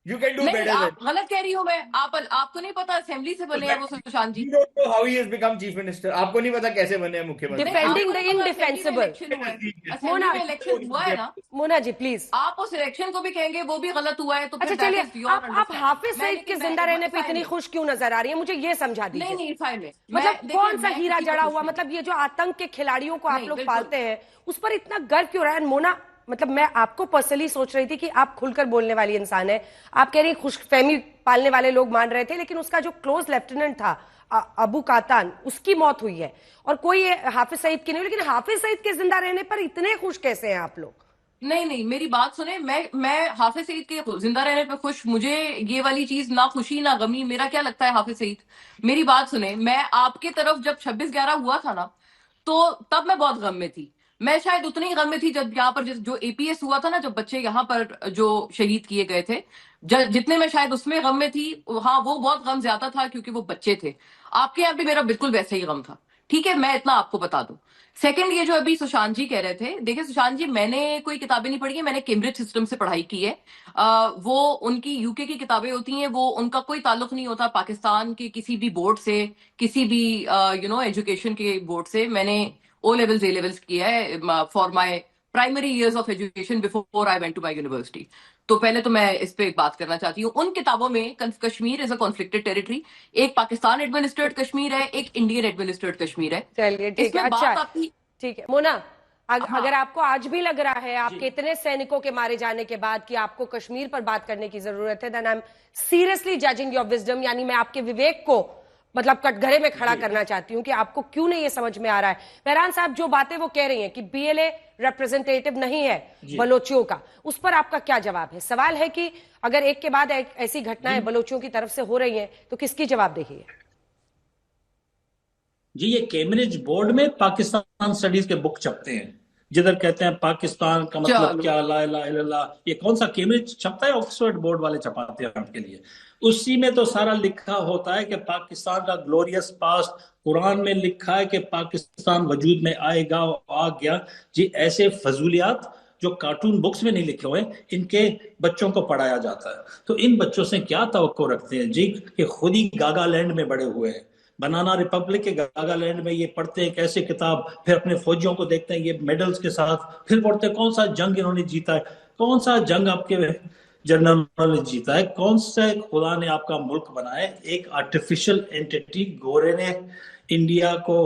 यू कैन डू नहीं, बेटर आप गलत कह रही हूँ मैं। आपको नहीं पता असेंबली से बने हैं वो सुशांत जी? You don't know how he has become chief minister. आपको नहीं पता कैसे बने हैं मुख्यमंत्री। Defending the आपको नहीं पता indefensible. असेंबली में इलेक्शन हुआ है, असेंबली मोना, में इलेक्शन हुआ है ना। मोना जी प्लीज। आप उस इलेक्शन को भी कहेंगे वो भी गलत हुआ है, तो अच्छा फिर that चलिए, is your आप understanding। हाफिज मैं- सईद के लेकिन जिंदा मैं- रहने पे फाइन इतनी है। खुश क्यों नजर आ रही है, मुझे ये समझा नहीं दीजिए। नहीं, फाइन है। मतलब देखिए, कौन सा मैं हीरा किसी को जड़ा खुश हुआ, नहीं- मतलब ये जो आतंक के खिलाड़ियों को आप नहीं, लोग बिल्कुल। पालते हैं उस पर इतना गर्व क्यों रहा है? मोना, मतलब मैं आपको पर्सनली सोच रही थी कि आप खुलकर बोलने वाली इंसान है, आप कह रही खुशफहमी पालने वाले लोग मान रहे थे, लेकिन उसका जो क्लोज लेफ्टिनेंट था अबू कातान, उसकी मौत हुई है और कोई हाफिज सईद की नहीं, लेकिन हाफिज सईद के जिंदा रहने पर इतने खुश कैसे हैं आप लोग? नहीं नहीं, मेरी बात सुने। मैं हाफिज सईद के जिंदा रहने पे खुश, मुझे ये वाली चीज ना खुशी ना गमी। मेरा क्या लगता है हाफिज सईद, मेरी बात सुने, मैं आपके तरफ जब 26/11 हुआ था ना, तो तब मैं बहुत गम में थी। मैं शायद उतनी ही गम में थी जब यहाँ पर जो एपीएस हुआ था ना, जब बच्चे यहाँ पर जो शहीद किए गए थे, जितने में शायद उसमें गम में थी। हाँ, वो बहुत गम ज्यादा था क्योंकि वो बच्चे थे। आपके यहाँ भी मेरा बिल्कुल वैसा ही गम था, ठीक है, मैं इतना आपको बता दूं। सेकंड, ये जो अभी सुशांत जी कह रहे थे, देखिए सुशांत जी, मैंने कोई किताबें नहीं पढ़ी है, मैंने कैम्ब्रिज सिस्टम से पढ़ाई की है। वो उनकी यूके की किताबें होती हैं, वो उनका कोई ताल्लुक नहीं होता पाकिस्तान के किसी भी बोर्ड से, किसी भी एजुकेशन के बोर्ड से। मैंने ओ लेवल्स ए लेवल्स किया है for my primary years of education before I went to my university. तो पहले तो मैं इस पे एक बात करना चाहती हूँ। उन किताबों में Kashmir is a conflicted territory, एक पाकिस्तान एडमिनिस्ट्रेट कश्मीर है, एक इंडियन एडमिनिस्ट्रेट कश्मीर है। चलिए ठीक है, इसमें अच्छा बात आपकी ठीक है। मोना, हाँ। अगर आपको आज भी लग रहा है आपके इतने सैनिकों के मारे जाने के बाद कि आपको कश्मीर पर बात करने की जरूरत है, then I am seriously judging your wisdom. यानी मैं आपके विवेक को मतलब कटघरे में खड़ा करना चाहती हूं कि आपको क्यों नहीं ये समझ में आ रहा है। मेहरान साहब जो बातें वो कह रही हैं कि बीएलए रिप्रेजेंटेटिव नहीं है बलोचियों का, उस पर आपका क्या जवाब है? सवाल है कि अगर एक के बाद एक ऐसी घटनाएं बलोचियों की तरफ से हो रही हैं तो किसकी जवाबदेही है? जी, ये कैम्ब्रिज बोर्ड में पाकिस्तान स्टडीज के बुक छपते हैं, जिधर कहते हैं पाकिस्तान का मतलब क्या, ला इलाहा इल्लल्लाह। ये कौन सा कैम्ब्रिज छपता है? ऑक्सफोर्ड बोर्ड वाले छपाते हैं आपके लिए। उसी में तो सारा लिखा होता है कि पाकिस्तान का ग्लोरियस पास्ट, कुरान में लिखा है कि पाकिस्तान वजूद में आएगा और आ गया। जी, ऐसे फजूलियात जो कार्टून बुक्स में नहीं लिखे हुए, इनके बच्चों को पढ़ाया जाता है। तो इन बच्चों से क्या तवक्को रखते हैं जी, कि खुद ही गागालैंड में बड़े हुए हैं, बनाना रिपब्लिक के गागालैंड में ये पढ़ते हैं कैसे किताब, फिर अपने फौजियों को देखते हैं ये मेडल्स के साथ, फिर पढ़ते हैं कौन सा जंग इन्होंने जीता है, कौन सा जंग आपके जनरल ने जीता है, कौन सा खुदा ने आपका मुल्क बनाया। एक आर्टिफिशियल एंटिटी गोरे ने इंडिया को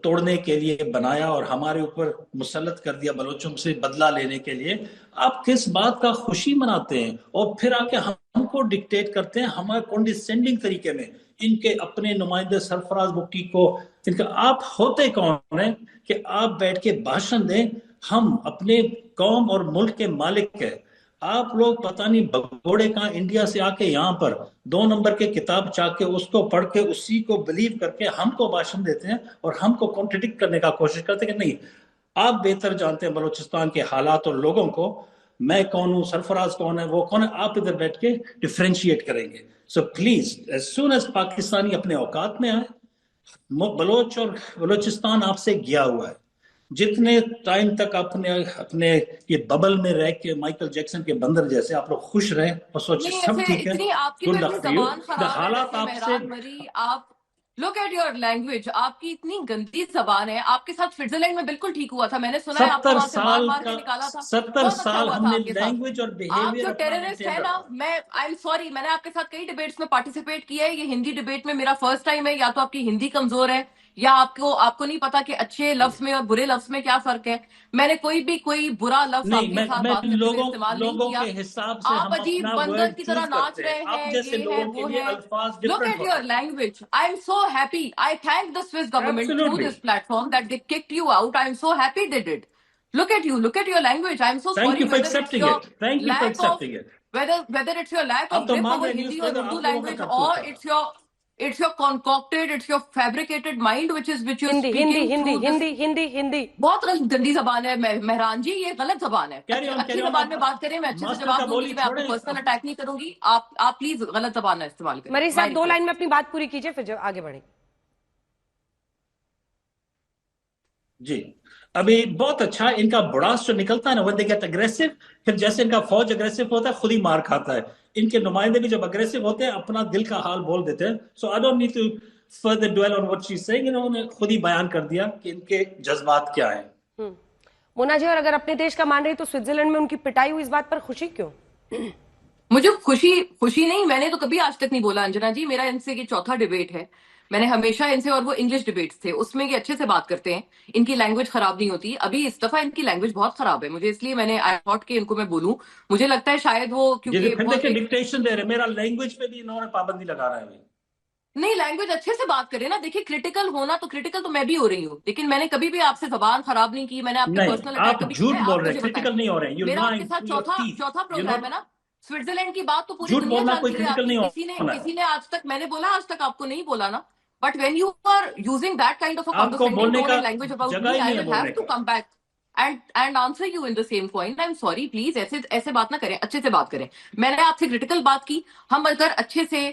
तोड़ने के लिए बनाया और हमारे ऊपर मुसल्लत कर दिया बलोचों से बदला लेने के लिए। आप किस बात का खुशी मनाते हैं और फिर आके हमको डिक्टेट करते हैं हमारे कॉन्डिसेंडिंग तरीके में। इनके अपने नुमाइंदे सरफराज बुक्की को, इनका आप होते कौन है कि आप बैठ के भाषण दें? हम अपने कौम और मुल्क के मालिक है। आप लोग पता नहीं भगोड़े कहाँ इंडिया से आके यहाँ पर 2 नंबर के किताब चाके उसको पढ़ के उसी को बिलीव करके हमको भाषण देते हैं और हमको कॉन्ट्रडिक्ट करने का कोशिश करते हैं कि नहीं, आप बेहतर जानते हैं बलूचिस्तान के हालात और लोगों को। मैं कौन हूँ, सरफराज कौन है, वो कौन है, आप इधर बैठ के डिफ्रेंशिएट करेंगे। So please, as soon as Pakistani अपने औकात में आए, बलोच और बलोचिस्तान आपसे गया हुआ है। जितने टाइम तक अपने ये बबल में रह के माइकल जैक्सन के बंदर जैसे आप लोग खुश रहे और सोचे सब ठीक है, आपकी तो इतनी जबान खराब है, हालात आपसे आप लुक एट योर लैंग्वेज, आपकी इतनी गंदी जबान है। आपके साथ स्विट्जरलैंड में बिल्कुल ठीक हुआ था, मैंने सुना है आपको वहां से मार मार के निकाला था। 70 साल हमने लैंग्वेज और बिहेवियर, आप जो टेररिस्ट है ना, मैं आई एम सॉरी, मैंने आपके साथ कई डिबेट्स में पार्टिसिपेट किया है, ये हिंदी डिबेट में मेरा फर्स्ट टाइम है। या तो आपकी हिंदी कमजोर है या आपको नहीं पता कि अच्छे लफ्ज में और बुरे लफ्ज में क्या फर्क है। मैंने कोई बुरा लफ्ज आपके साथ बात करते हुए इस्तेमाल नहीं किया। के हिसाब से आप अजीब बंदर की तरह नाच रहे हैं, ये है वो है। Look at your language. I am so happy. I thank the Swiss government through this platform that they kicked you out. I am so happy they did. Look at you. Look at your language. I am so sorry. Thank you for accepting it. Thank you for accepting it. Whether it's your lack of grip over Hindi or Urdu language, or it's your It's your concocted, it's your fabricated mind which you're Hindi speaking Hindi Hindi through this. Hindi Hindi Hindi बहुत गंदी जबान है मेहरान जी, ये गलत जबान है। Carry on, अच्छी carry on, जबान में आप बात करें, मैं अच्छे से मास्टर जवाब का दूंगी, बोली मैं आपको छोड़ें। पर्सनल अटैक नहीं करूंगी। आप प्लीज गलत जबान ना इस्तेमाल करें। मरीज साहब My 2 लाइन request. में अपनी बात पूरी कीजिए, फिर आगे बढ़े। जी, अभी बहुत अच्छा इनका बुड़ास जो निकलता है ना, when they get aggressive, फिर जैसे इनका फौज अग्रेसिव होता है खुद ही मार खाता है। इनके नुमाइंदे भी जब अग्रेसिव होते हैं अपना दिल का हाल बोल देते हैं। So I don't need to further dwell on what she is saying, इन्होंने खुद ही बयान कर दिया कि इनके जज्बात क्या हैं। मोना जी, और अगर अपने देश का मान रही तो स्विट्जरलैंड में उनकी पिटाई हुई, इस बात पर खुशी क्यों? मुझे खुशी नहीं, मैंने तो कभी आज तक नहीं बोला अंजना जी, मेरा इनसे ये चौथा डिबेट है। मैंने हमेशा इनसे, और वो इंग्लिश डिबेट्स थे, उसमें ये अच्छे से बात करते हैं, इनकी लैंग्वेज खराब नहीं होती। अभी इस दफा इनकी लैंग्वेज बहुत खराब है, मुझे इसलिए मैंने आई थॉट कि इनको मैं बोलूं। मुझे लगता है शायद वो क्योंकि फिर बहुत देखिए डिक्टेशन दे रहे, मेरा लैंग्वेज पे भी इन्होंने पाबंदी लगा रहा है अभी। नहीं, लैंग्वेज अच्छे से बात करें ना। देखिए क्रिटिकल होना तो क्रिटिकल तो मैं भी हो रही हूँ, लेकिन मैंने कभी भी आपसे जबान खराब नहीं की, मैंने आपके नहीं, पर्सनल अटैक आप कभी झूठ किया है? बोल आप रहे हैं, मुझे क्रिटिकल बताएं। नहीं हो रहे हैं। You're मेरा आपके lying साथ through your teeth. चौथा You're प्रोग्राम not- है ना। स्विट्जरलैंड की बात तो पूरी झूठ दुनिया बोलना कोई जानती है। क्रिटिकल नहीं होना है। किसी ने आज तक, मैंने बोला आज तक आपको नहीं बोला ना, but when you are using that kind of a आपको condescending बोलने tone का and language about जगह me, ही I नहीं है will have बोलने to का। come back and answer you in the same coin. I'm sorry, please ऐसे बात ना करें, अच्छे से बात करें। मैंने आपसे क्रिटिकल बात की, हम अगर अच्छे से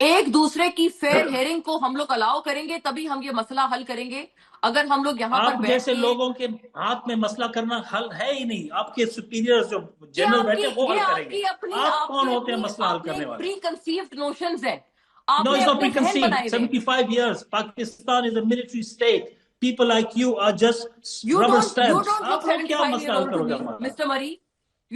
एक दूसरे की फेयर हेयरिंग को हम लोग अलाउ करेंगे तभी हम ये मसला हल करेंगे। अगर हम लोग यहाँ पर आप बैठ जैसे के लोगों के हाथ में मसला करना हल है ही नहीं। आपके सुपीरियर्स जो जनरल बैठे वो हल करेंगे। आप कौन होते हैं मसला हल करने वाले? प्री कंसीव्ड नोशंस हैं, No, आपने it's not अपने जहन preconceived. बनाए हुए हैं। 75 years. Pakistan is a military state. People like you are just You rubber don't stamps. look आप लोग क्या 75 मसला year हल old to करोगे me, हमारा? Mr. Murray.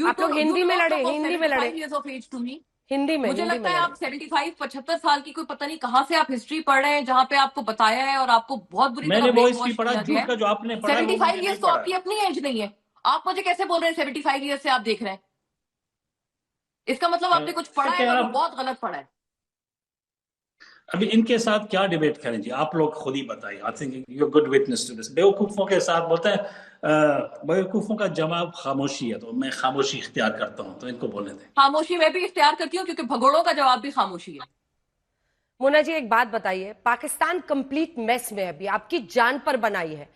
आप लोग हिंदी में लड़े, हिंदी में लड़े। 75 years of age to me. Hindi में, मुझे हिंदी लगता में है लड़े। आप 75-75 साल की कोई पता नहीं कहां से आप हिस्ट्री पढ़ रहे हैं, जहां पे आपको बताया है और आपको बहुत बुरी मैंने तरह वो brainwash हिस्ट्री पढ़ा, किया गया झूठ का जो आपने पढ़ा है वो 75 मैंने ईयर्स नहीं तो पढ़ा आपकी है। अपनी एज नहीं है। आप मुझे कैसे बोल रहे हैं 75 ईयर्स से आप देख रहे हैं? इसका मतलब आपने कुछ पढ़ा है और वो बहुत गलत पढ़ा है। अभी इनके साथ क्या डिबेट करें जी, आप लोग खुद ही बताइए। I think you good witness to this. बेवकूफों के साथ बोलते हैं, बेवकूफों का जवाब खामोशी है, तो मैं खामोशी इख्तियार करता हूं, तो इनको बोलने दें। खामोशी मैं भी इख्तियार करती हूँ, क्योंकि भगोड़ों का जवाब भी खामोशी है। मोना जी, एक बात बताइए, पाकिस्तान कंप्लीट मेस में है, अभी आपकी जान पर बनाई है।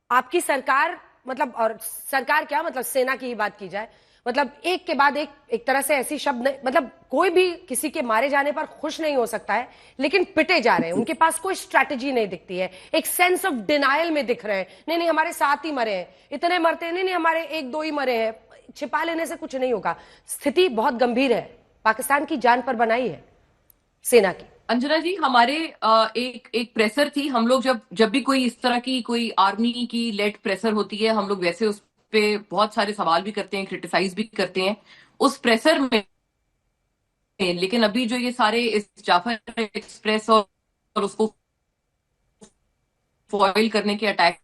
आपकी सरकार, मतलब, और सरकार क्या, मतलब सेना की ही बात की जाए, मतलब एक के बाद एक तरह से ऐसी शब्द, मतलब कोई भी किसी के मारे जाने पर खुश नहीं हो सकता है, लेकिन पिटे जा रहे हैं। उनके पास कोई स्ट्रैटेजी नहीं दिखती है, एक सेंस ऑफ डिनायल में दिख रहे हैं। नहीं नहीं, हमारे 7 ही मरे हैं, इतने मरते हैं, नहीं हमारे 1-2 ही मरे हैं, छिपा लेने से कुछ नहीं होगा। स्थिति बहुत गंभीर है, पाकिस्तान की जान पर बनाई है सेना की। अंजना जी, हमारे एक प्रेसर थी, हम लोग जब भी कोई इस तरह की कोई आर्मी की लेड प्रेसर होती है, हम लोग वैसे उस पे बहुत सारे सवाल भी करते हैं, क्रिटिसाइज भी करते हैं उस प्रेशर में। लेकिन अभी जो ये सारे इस जाफर एक्सप्रेस और उसको फॉइल करने के अटैक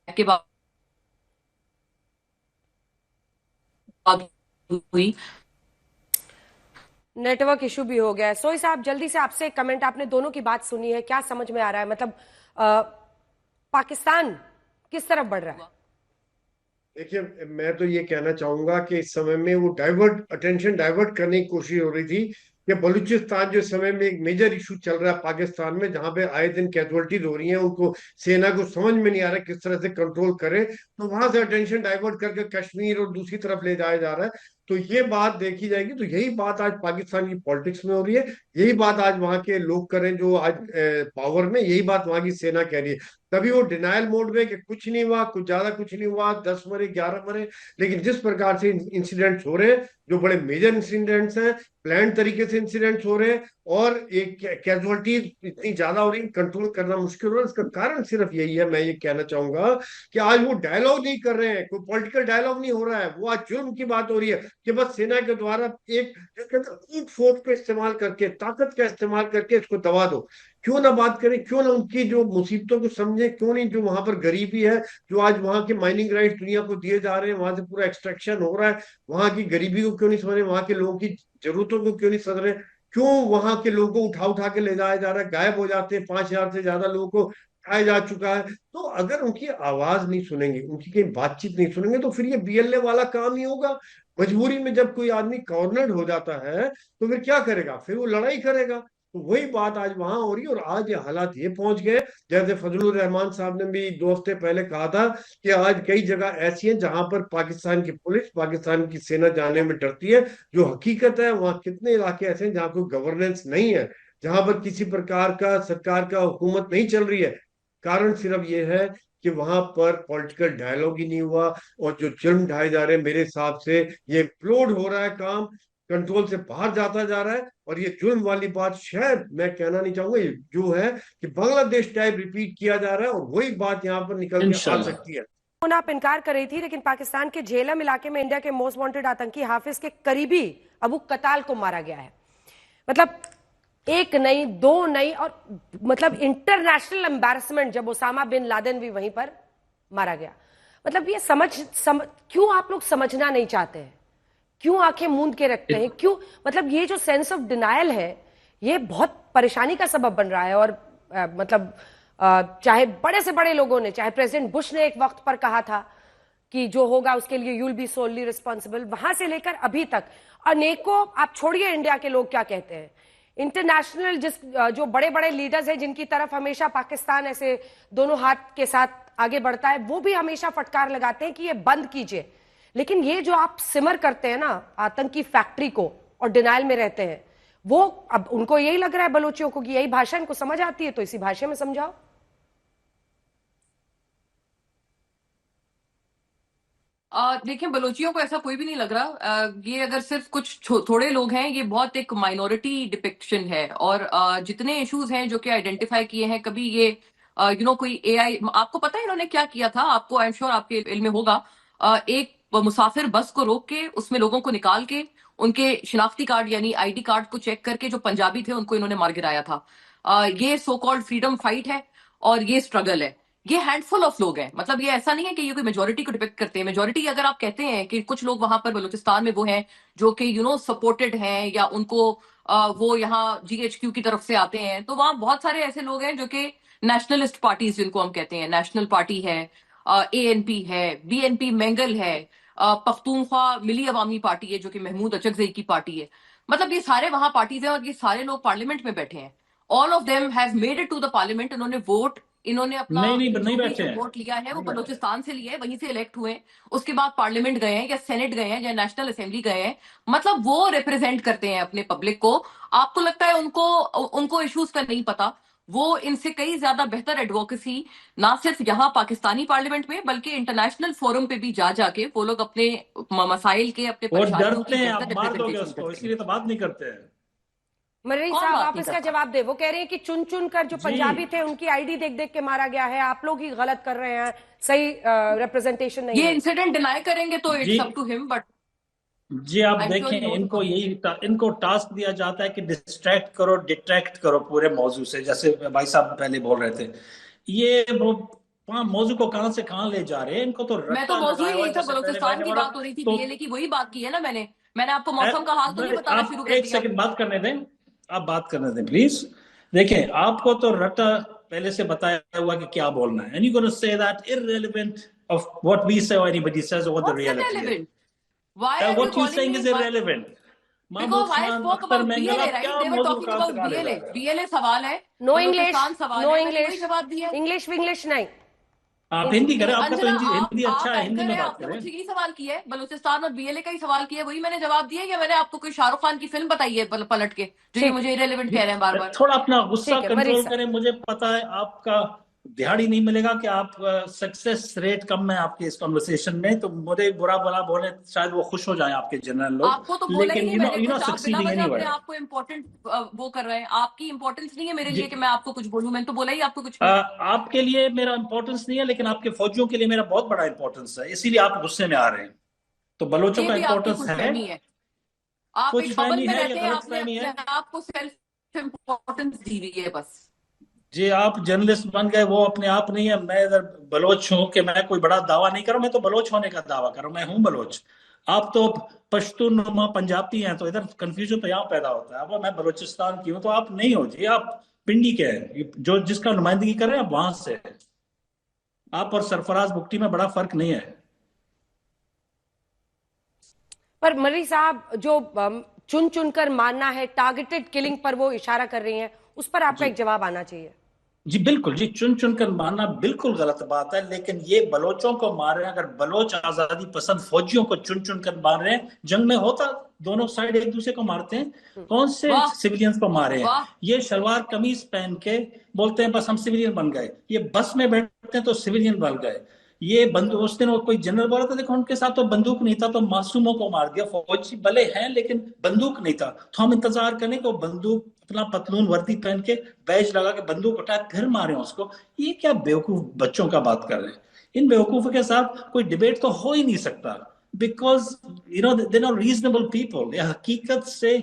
के बाद हुई, नेटवर्क इशू भी हो गया है। सोई साहब, जल्दी से आपसे एक कमेंट, आपने दोनों की बात सुनी है, क्या समझ में आ रहा है? मतलब पाकिस्तान किस तरफ बढ़ रहा है? देखिए, मैं तो ये कहना चाहूंगा कि इस समय में वो अटेंशन डाइवर्ट करने की कोशिश हो रही थी कि बलूचिस्तान जो समय में एक मेजर इशू चल रहा है पाकिस्तान में, जहां पे आए दिन कैजुअलिटीज हो रही हैं, उनको सेना को समझ में नहीं आ रहा किस तरह से कंट्रोल करे, तो वहां से अटेंशन डाइवर्ट करके कश्मीर और दूसरी तरफ ले जाया जा रहा है। तो ये बात देखी जाएगी, तो यही बात आज पाकिस्तान की पॉलिटिक्स में हो रही है, यही बात आज वहां के लोग करें जो आज पावर में, यही बात वहां की सेना कह रही है। तभी वो डिनायल मोड में कि कुछ नहीं हुआ, कुछ ज्यादा कुछ नहीं हुआ, 10 मरे 11 मरे। लेकिन जिस प्रकार से इंसिडेंट्स हो रहे हैं, जो बड़े मेजर इंसिडेंट्स हैं, प्लान तरीके से इंसिडेंट्स हो रहे हैं, और एक कैजुअलिटीज इतनी ज्यादा हो रही है, कंट्रोल करना मुश्किल हो रहा है। इसका कारण सिर्फ यही है, मैं ये कहना चाहूंगा कि आज वो डायलॉग नहीं कर रहे हैं, कोई पॉलिटिकल डायलॉग नहीं हो रहा है, वो आज जुर्म की बात हो रही है कि बस सेना के द्वारा एक फोर्स का इस्तेमाल करके, ताकत का इस्तेमाल करके इसको दबा दो। क्यों ना बात करें, क्यों ना उनकी जो मुसीबतों को समझे, क्यों नहीं जो वहां पर गरीबी है, जो आज वहां के माइनिंग राइट दुनिया को दिए जा रहे हैं, वहां से पूरा एक्सट्रैक्शन हो रहा है, वहां की गरीबी को क्यों नहीं समझ रहे, वहां के लोगों की जरूरतों को क्यों नहीं समझ रहे, क्यों वहां के लोगों को उठा उठा के ले जाया जा रहा है, गायब हो जाते हैं, 5,000 से ज्यादा लोगों को उठाया जा चुका है। तो अगर उनकी आवाज नहीं सुनेंगे, उनकी कहीं बातचीत नहीं सुनेंगे, तो फिर ये बीएलए वाला काम ही होगा। मजबूरी में जब कोई आदमी कॉर्नर्ड हो जाता है तो फिर क्या करेगा, फिर वो लड़ाई करेगा। तो वही बात आज वहां हो रही है, और आज ये हालात ये पहुंच गए। जैसे फजलुर रहमान साहब ने भी 2 हफ्ते पहले कहा था कि आज कई जगह ऐसी हैं जहां पर पाकिस्तान की पुलिस, पाकिस्तान की सेना जाने में डरती है। जो हकीकत है, वहां कितने इलाके ऐसे हैं जहां कोई गवर्नेंस नहीं है, जहां पर किसी प्रकार का सरकार का हुकूमत नहीं चल रही है। कारण सिर्फ ये है कि वहां पर पॉलिटिकल डायलॉग ही नहीं हुआ, और जो जुर्म ढाए जा रहे हैं, मेरे हिसाब से ये इम्प्लोड हो रहा है, काम कंट्रोल से बाहर जाता जा रहा है। और ये जुर्म वाली बात शायद मैं कहना नहीं चाहूंगा, ये जो है कि बांग्लादेश टाइप रिपीट किया जा रहा है, और वही बात यहाँ पर निकल के आ इंशाल्लाह। सकती है। आप इनकार कर रही थी, लेकिन पाकिस्तान के झेलम इलाके में इंडिया के मोस्ट वांटेड आतंकी हाफिज के करीबी अबू कताल को मारा गया है। मतलब एक नहीं, दो नहीं, और मतलब इंटरनेशनल एम्बैरसमेंट, जब ओसामा बिन लादेन भी वहीं पर मारा गया। मतलब ये क्यों आप लोग समझना नहीं चाहते हैं? क्यों आंखें मूंद के रखते हैं? क्यों? मतलब ये जो सेंस ऑफ डिनायल है, ये बहुत परेशानी का सबब बन रहा है। और चाहे बड़े से बड़े लोगों ने, चाहे प्रेसिडेंट बुश ने एक वक्त पर कहा था कि जो होगा उसके लिए यूल बी सोलली रिस्पॉन्सिबल, वहां से लेकर अभी तक अनेकों, आप छोड़िए इंडिया के लोग क्या कहते हैं, इंटरनेशनल जो बड़े बड़े लीडर्स हैं जिनकी तरफ हमेशा पाकिस्तान ऐसे दोनों हाथ के साथ आगे बढ़ता है, वो भी हमेशा फटकार लगाते हैं कि ये बंद कीजिए। लेकिन ये जो आप सिमर करते हैं ना आतंकी फैक्ट्री को, और डिनाइल में रहते हैं, वो अब उनको यही लग रहा है बलोचियों को कि यही भाषा इनको समझ आती है, तो इसी भाषा में समझाओ। देखिए, बलोचियों को ऐसा कोई भी नहीं लग रहा। ये अगर सिर्फ कुछ थोड़े लोग हैं, ये बहुत एक माइनॉरिटी डिपिक्शन है। और जितने इश्यूज हैं जो कि आइडेंटिफाई किए हैं, कभी ये कोई एआई, आपको पता है इन्होंने क्या किया था? आपको, आई एम श्योर आपके इल्म में होगा। एक मुसाफिर बस को रोक के उसमें लोगों को निकाल के उनके शिनाख्ती कार्ड यानी आईडी कार्ड को चेक करके जो पंजाबी थे उनको इन्होंने मार गिराया था। ये सो कॉल्ड फ्रीडम फाइट है और ये स्ट्रगल है। ये हैंडफुल ऑफ लोग हैं। मतलब ये ऐसा नहीं है कि ये कोई मेजोरिटी को डिपेक्ट करते हैं। मेजोरिटी अगर आप कहते हैं कि कुछ लोग वहां पर बलूचिस्तान में वो हैं जो कि सपोर्टेड हैं, या उनको वो यहाँ जीएचक्यू की तरफ से आते हैं, तो वहां बहुत सारे ऐसे लोग हैं जो कि नेशनलिस्ट पार्टीज जिनको हम कहते हैं, नेशनल पार्टी है, एएनपी है, बीएनपी मैंगल है, पख्तूनख्वा मिली अवामी पार्टी है जो कि महमूद अचकजई की पार्टी है। मतलब ये सारे वहां पार्टीज हैं और ये सारे लोग पार्लियामेंट में बैठे हैं। All of them have made it to the parliament. इन्होंने अपना नहीं बैठे हैं। वोट लिया है वो बलूचिस्तान से लिया है, वहीं से इलेक्ट हुए हैं, उसके बाद पार्लियामेंट गए हैं या सेनेट गए हैं या नेशनल असेंबली गए हैं। मतलब वो रिप्रेजेंट करते हैं अपने पब्लिक को। आपको लगता है उनको इश्यूज का नहीं पता? वो इनसे कई ज्यादा बेहतर एडवोकेसी ना सिर्फ यहाँ पाकिस्तानी पार्लियामेंट में बल्कि इंटरनेशनल फोरम पे भी जाके वो लोग अपने मसाइल के, अपने और परेशानियों डरते की हैं बेहतर आप मार दोगे representation उसको, करते हैं। इसीलिए तो बात नहीं करते हैं। मर्री कौन साहब, बात आप नहीं इसका करता? जवाब दे। वो कह रहे हैं कि चुन चुन कर जो जी। पंजाबी थे उनकी आईडी देख देख के मारा गया है, आप लोग ही गलत कर रहे हैं, सही रिप्रेजेंटेशन नहीं ये है। इंसिडेंट डिनाई करेंगे तो जी। It's up to him, but जी आप आई एम श्योर देखें, इनको टास्क दिया जाता है कि डिस्ट्रैक्ट करो, डिट्रैक्ट करो पूरे मौजू से। जैसे भाई साहब पहले बोल रहे थे, ये वो मौजू को कहां से कहां ले जा रहे हैं। इनको तो मैं तो रट्टा मौजूद लगाया हुआ यही है। था, जैसे पहले बलूचिस्तान की मैंने बात हो रही थी, तो बीएलए की वही बात की है ना मैंने आपको मौसम का हाल तो नहीं बताना शुरू आप कर एक दिया। सेकंड बात करने दें, आप बात करने दें प्लीज। देखें, आपको तो रट्टा पहले से बताया हुआ कि क्या बोलना है, and you're going to say that irrelevant of what we say or anybody says or what the What's reality is. irrelevant? Why are you What you're calling saying me? is irrelevant. Because Mahmood I Khan, spoke Akhtar about Mengal, BLA, आप right? क्या They were मौजू talking कहां से about कहां ले जा BLA. रहे हैं? BLA सवाल है, नो इंग्लिश, बलूचिस्तान सवाल नो है, मैंने इंग्लिश, वही जवाब दिया। इंग्लिश विंग्लिश नहीं। आप हिंदी करें, आपका तो अंजना, हिंदी अच्छा आप है, हिंदी एंकर में है, बात आपने करें। मुझसे यही सवाल किया है, बलूचिस्तान और बीएलए का ही सवाल किया है, वही मैंने जवाब दिया। या मैंने आपको कोई शाहरुख खान की फिल्म बताई है पलट के, जो ये ठीक मुझे इरेलीवेंट कह रहे हैं बार बार? थोड़ा अपना गुस्सा ठीक है, कंट्रोल मरीज साहब। करें। मुझे पता है आपका दिहाड़ी नहीं मिलेगा कि आप सक्सेस रेट कम है आपके इस कॉन्वर्सेशन में, तो मुझे बुरा बुरा बोले, शायद वो खुश हो जाए आपके जनरल लोग। आपको तो बोला ही लेकिन नहीं मैंने यू नो कुछ। आप बिना सक्सीडिंग वजह अपने एनीवेयर। आप को इम्पोर्टेंट वो कर रहे हैं। आपकी इंपॉर्टेंस नहीं है मेरे लिए कि मैं आपको कुछ बोलूं। मैंने तो बोला ही आपको कुछ भी। आपके लिए मेरा इंपॉर्टेंस नहीं है, लेकिन आपके फौजियों के लिए मेरा बहुत बड़ा इंपॉर्टेंस है, इसीलिए आप गुस्से में आ रहे हैं। तो बलोचों ये का भी आपकी इंपॉर्टेंस कुछ है, फहमी है। आप कुछ एक बबल फहमी में है या रहते हैं, गलत आपने फहमी है। अपने आप को सेल्फ इम्पोर्टेंस दी हुई है बस। जी आप जर्नलिस्ट बन गए, वो अपने आप नहीं है। मैं इधर बलोच हूँ कि मैं कोई बड़ा दावा नहीं करूँ, मैं तो बलोच होने का दावा करूँ, मैं हूँ बलोच। आप तो पश्तून नुमा पंजाबी हैं, तो इधर कंफ्यूजन तो यहाँ पैदा होता है। अब मैं बलोचिस्तान की हूँ तो आप नहीं हो जी, आप पिंडी के हैं, जो जिसका नुमाइंदगी कर रहे हैं आप वहां से। आप और सरफराज बुगटी में बड़ा फर्क नहीं है। पर मरी साहब जो चुन चुनकर मारना है, टारगेटेड किलिंग पर वो इशारा कर रही हैं, उस पर आपका एक जवाब आना चाहिए। जी बिल्कुल जी, चुन चुनकर मारना बिल्कुल गलत बात है, लेकिन ये बलोचों को मार रहे हैं। अगर बलोच आजादी पसंद फौजियों को चुन चुनकर मार रहे हैं, जंग में होता दोनों साइड एक दूसरे को मारते हैं, कौन से सिविलियंस को मारे हैं? ये शलवार कमीज पहन के बोलते हैं बस हम सिविलियन बन गए, ये बस में बैठते हैं तो सिविलियन बन गए। ये बंदूक, उस दिन वो कोई जनरल बोला था, देखो उनके साथ तो बंदूक नहीं था तो मासूमों को मार दिया। फौजी भले हैं लेकिन बंदूक नहीं था, तो हम इंतजार करें कि वो बंदूक अपना पतलून वर्दी पहन के बैज लगा के बंदूक उठाए फिर मारे उसको। ये क्या बेवकूफ बच्चों का बात कर रहे हैं? इन बेवकूफों के साथ कोई डिबेट तो हो ही नहीं सकता, because you know they are reasonable people. ये हकीकत से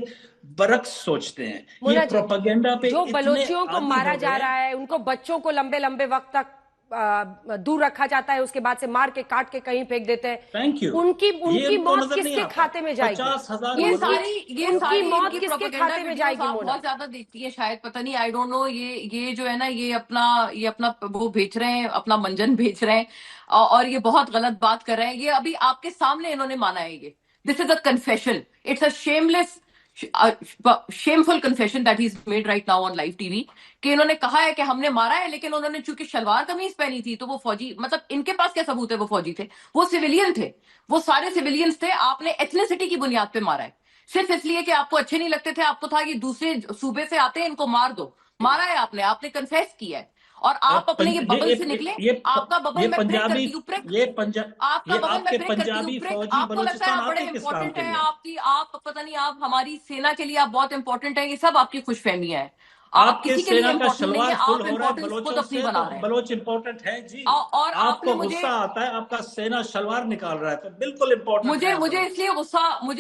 बरक्स सोचते हैं। ये प्रोपेगेंडा पे जो बलोचियों को मारा जा रहा है, उनको बच्चों को लंबे लंबे वक्त तक दूर रखा जाता है, उसके बाद से मार के काट के कहीं फेंक देते हैं। Thank you. उनकी मौत किसके खाते में जाएगी? 50,000 ये सारी मौत किसके खाते में जाएगी? बहुत ज्यादा देखती है शायद, पता नहीं, आई डोंट नो। ये जो है ना, ये अपना वो बेच रहे हैं, अपना मंजन बेच रहे हैं, और ये बहुत गलत बात कर रहे हैं। ये अभी आपके सामने इन्होंने माना है। ये this is a confession, it's a shameless shameful confession that he's made right now on live TV, कि इन्होंने कहा है कि हमने मारा है, लेकिन उन्होंने चूंकि शलवार कमीज पहनी थी तो वो फौजी, मतलब इनके पास क्या सबूत है वो फौजी थे? वो सिविलियन थे, वो सारे सिविलियंस थे। आपने एथनिसिटी की बुनियाद पे मारा है, सिर्फ इसलिए कि आपको अच्छे नहीं लगते थे। आपको था कि दूसरे सूबे से आते हैं, इनको मार दो। मारा है आपने कन्फेस किया है, और आप अपने ये बबल से निकले। आपका बबल मैं ब्रेक करती हूँ, आपका बबल मैं ब्रेक करती हूँ। आपको लगता है आप बड़े इंपॉर्टेंट है, आप पता नहीं, आप हमारी सेना के लिए आप बहुत इंपॉर्टेंट है। ये सब आपकी खुशफहमियां है। आप किसी के लिए इंपॉर्टेंट नहीं है, आप इंपॉर्टेंस खुद अपनी बना रहे हैं। बलोच इंपॉर्टेंट है जी। और आपको गुस्सा आता है, आपका सेना शलवार निकाल रहा है, तो बिल्कुल इंपॉर्टेंट। मुझे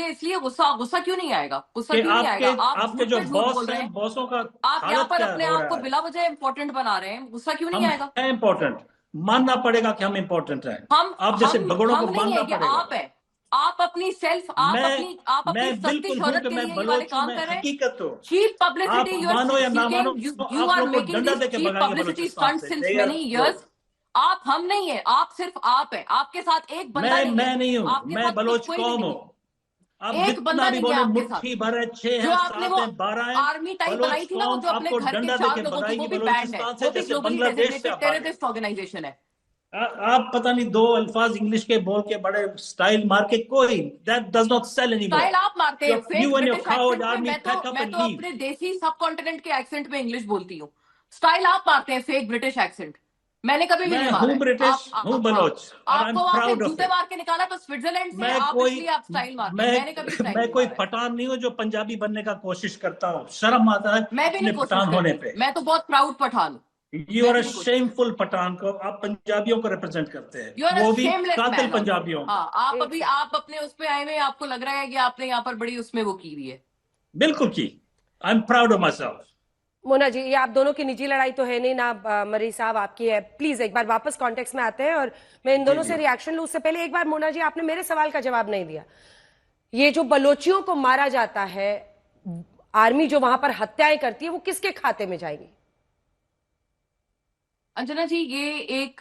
इसलिए गुस्सा क्यों नहीं आएगा? गुस्सा क्यों नहीं आएगा? आपके जो बॉस हैं, बॉसों का आप यहाँ पर अपने आप को बिला वजह इंपॉर्टेंट बना रहे हैं। गुस्सा क्यों नहीं आएगा? इंपॉर्टेंट मानना पड़ेगा कि हम इंपॉर्टेंट हैं। आप जैसे बगड़ों को मानना पड़ेगा। आप है, आप अपनी सेल्फ, आप अपनी सत्ती शोहरत के लिए ये वाले काम कर रहे हैं। हकीकत हो, cheap publicity, you are making cheap publicity stunt since many years. आप हम नहीं है, आप सिर्फ आप है। आपके साथ एक बंदा नहीं है। मैं नहीं हूँ, मैं बलोच कौम हूँ। एक बंदा नहीं है आपके साथ। मुट्ठी भर है, 6 जो है, आपने 7 है, 12 है। आर्मी टाइप बनाई थी ना, वो जो अपने घर के 4 लोगों की, वो भी बैंड है, वो भी ग्लोबली डेजिग्नेटेड टेररिस्ट ऑर्गेनाइजेशन है। आप पता नहीं 2 अल्फाज इंग्लिश के बोल के बड़े स्टाइल मार के, कोई that does not sell anymore. Style आप मारते हैं, फेक ब्रिटिश एक्सेंट में। मैं तो अपने देसी सब कॉन्टिनेंट के एक्सेंट में इंग्लिश बोलती हूँ। स्टाइल आप मारते हैं, फेक ब्रिटिश एक्सेंट। मैंने कभी भी नहीं मारा। हूँ ब्रिटिश, हूँ बलोच, आपको वहां से जूते मार के निकाला तो स्विट्जरलैंड से, आप स्टाइल मारते हैं। मैंने कभी स्टाइल, मैं कोई पठान नहीं हूँ जो पंजाबी बनने का कोशिश करता हूँ। शर्म आता है मैं भी नहीं पठान होने पे। मैं तो बहुत प्राउड पठान हूँ। You are a shameful Pathan को, आप पंजाबियों को रिप्रेजेंट करते हैं, वो भी कातिल पंजाबियों। आप अपने उस पे आए हुए, आपको लग रहा है कि आपने यहाँ पर बड़ी उसमें वो की हुई है। बिल्कुल की, I am proud of myself. Mona ji, ये आप दोनों की निजी लड़ाई तो है नहीं ना, मरी साहब आपकी है। प्लीज एक बार वापस कॉन्टेक्स्ट में आते हैं और मैं इन दोनों से रिएक्शन लूं। उससे पहले एक बार मोना जी, आपने मेरे सवाल का जवाब नहीं दिया। ये जो बलोचियों को मारा जाता है, आर्मी जो वहां पर हत्याएं करती है, वो किसके खाते में जाएगी? अंजना जी, ये एक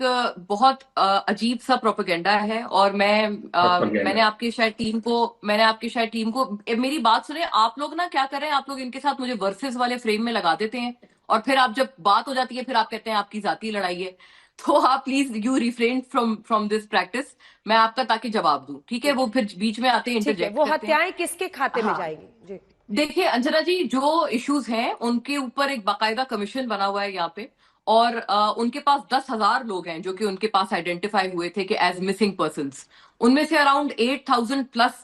बहुत अजीब सा प्रोपेगेंडा है, और मैंने आपकी शायद टीम को मेरी बात सुने। आप लोग ना क्या कर रहे हैं, आप लोग इनके साथ मुझे वर्सेस वाले फ्रेम में लगा देते हैं, और फिर आप जब बात हो जाती है फिर आप कहते हैं आपकी जाती लड़ाई है। तो आप please you refrain from this practice. मैं आपका ताकि जवाब दूं, ठीक है? वो फिर बीच में आते हैं, इंटरजेक्ट। वो हत्याएं किसके खाते में जाएगी? जी देखिए अंजना जी, जो इश्यूज हैं उनके ऊपर एक बाकायदा कमीशन बना हुआ है यहाँ पे, और उनके पास 10,000 लोग हैं जो कि उनके पास आइडेंटिफाई हुए थे कि एज मिसिंग पर्सन्स। उनमें से अराउंड 8,000 प्लस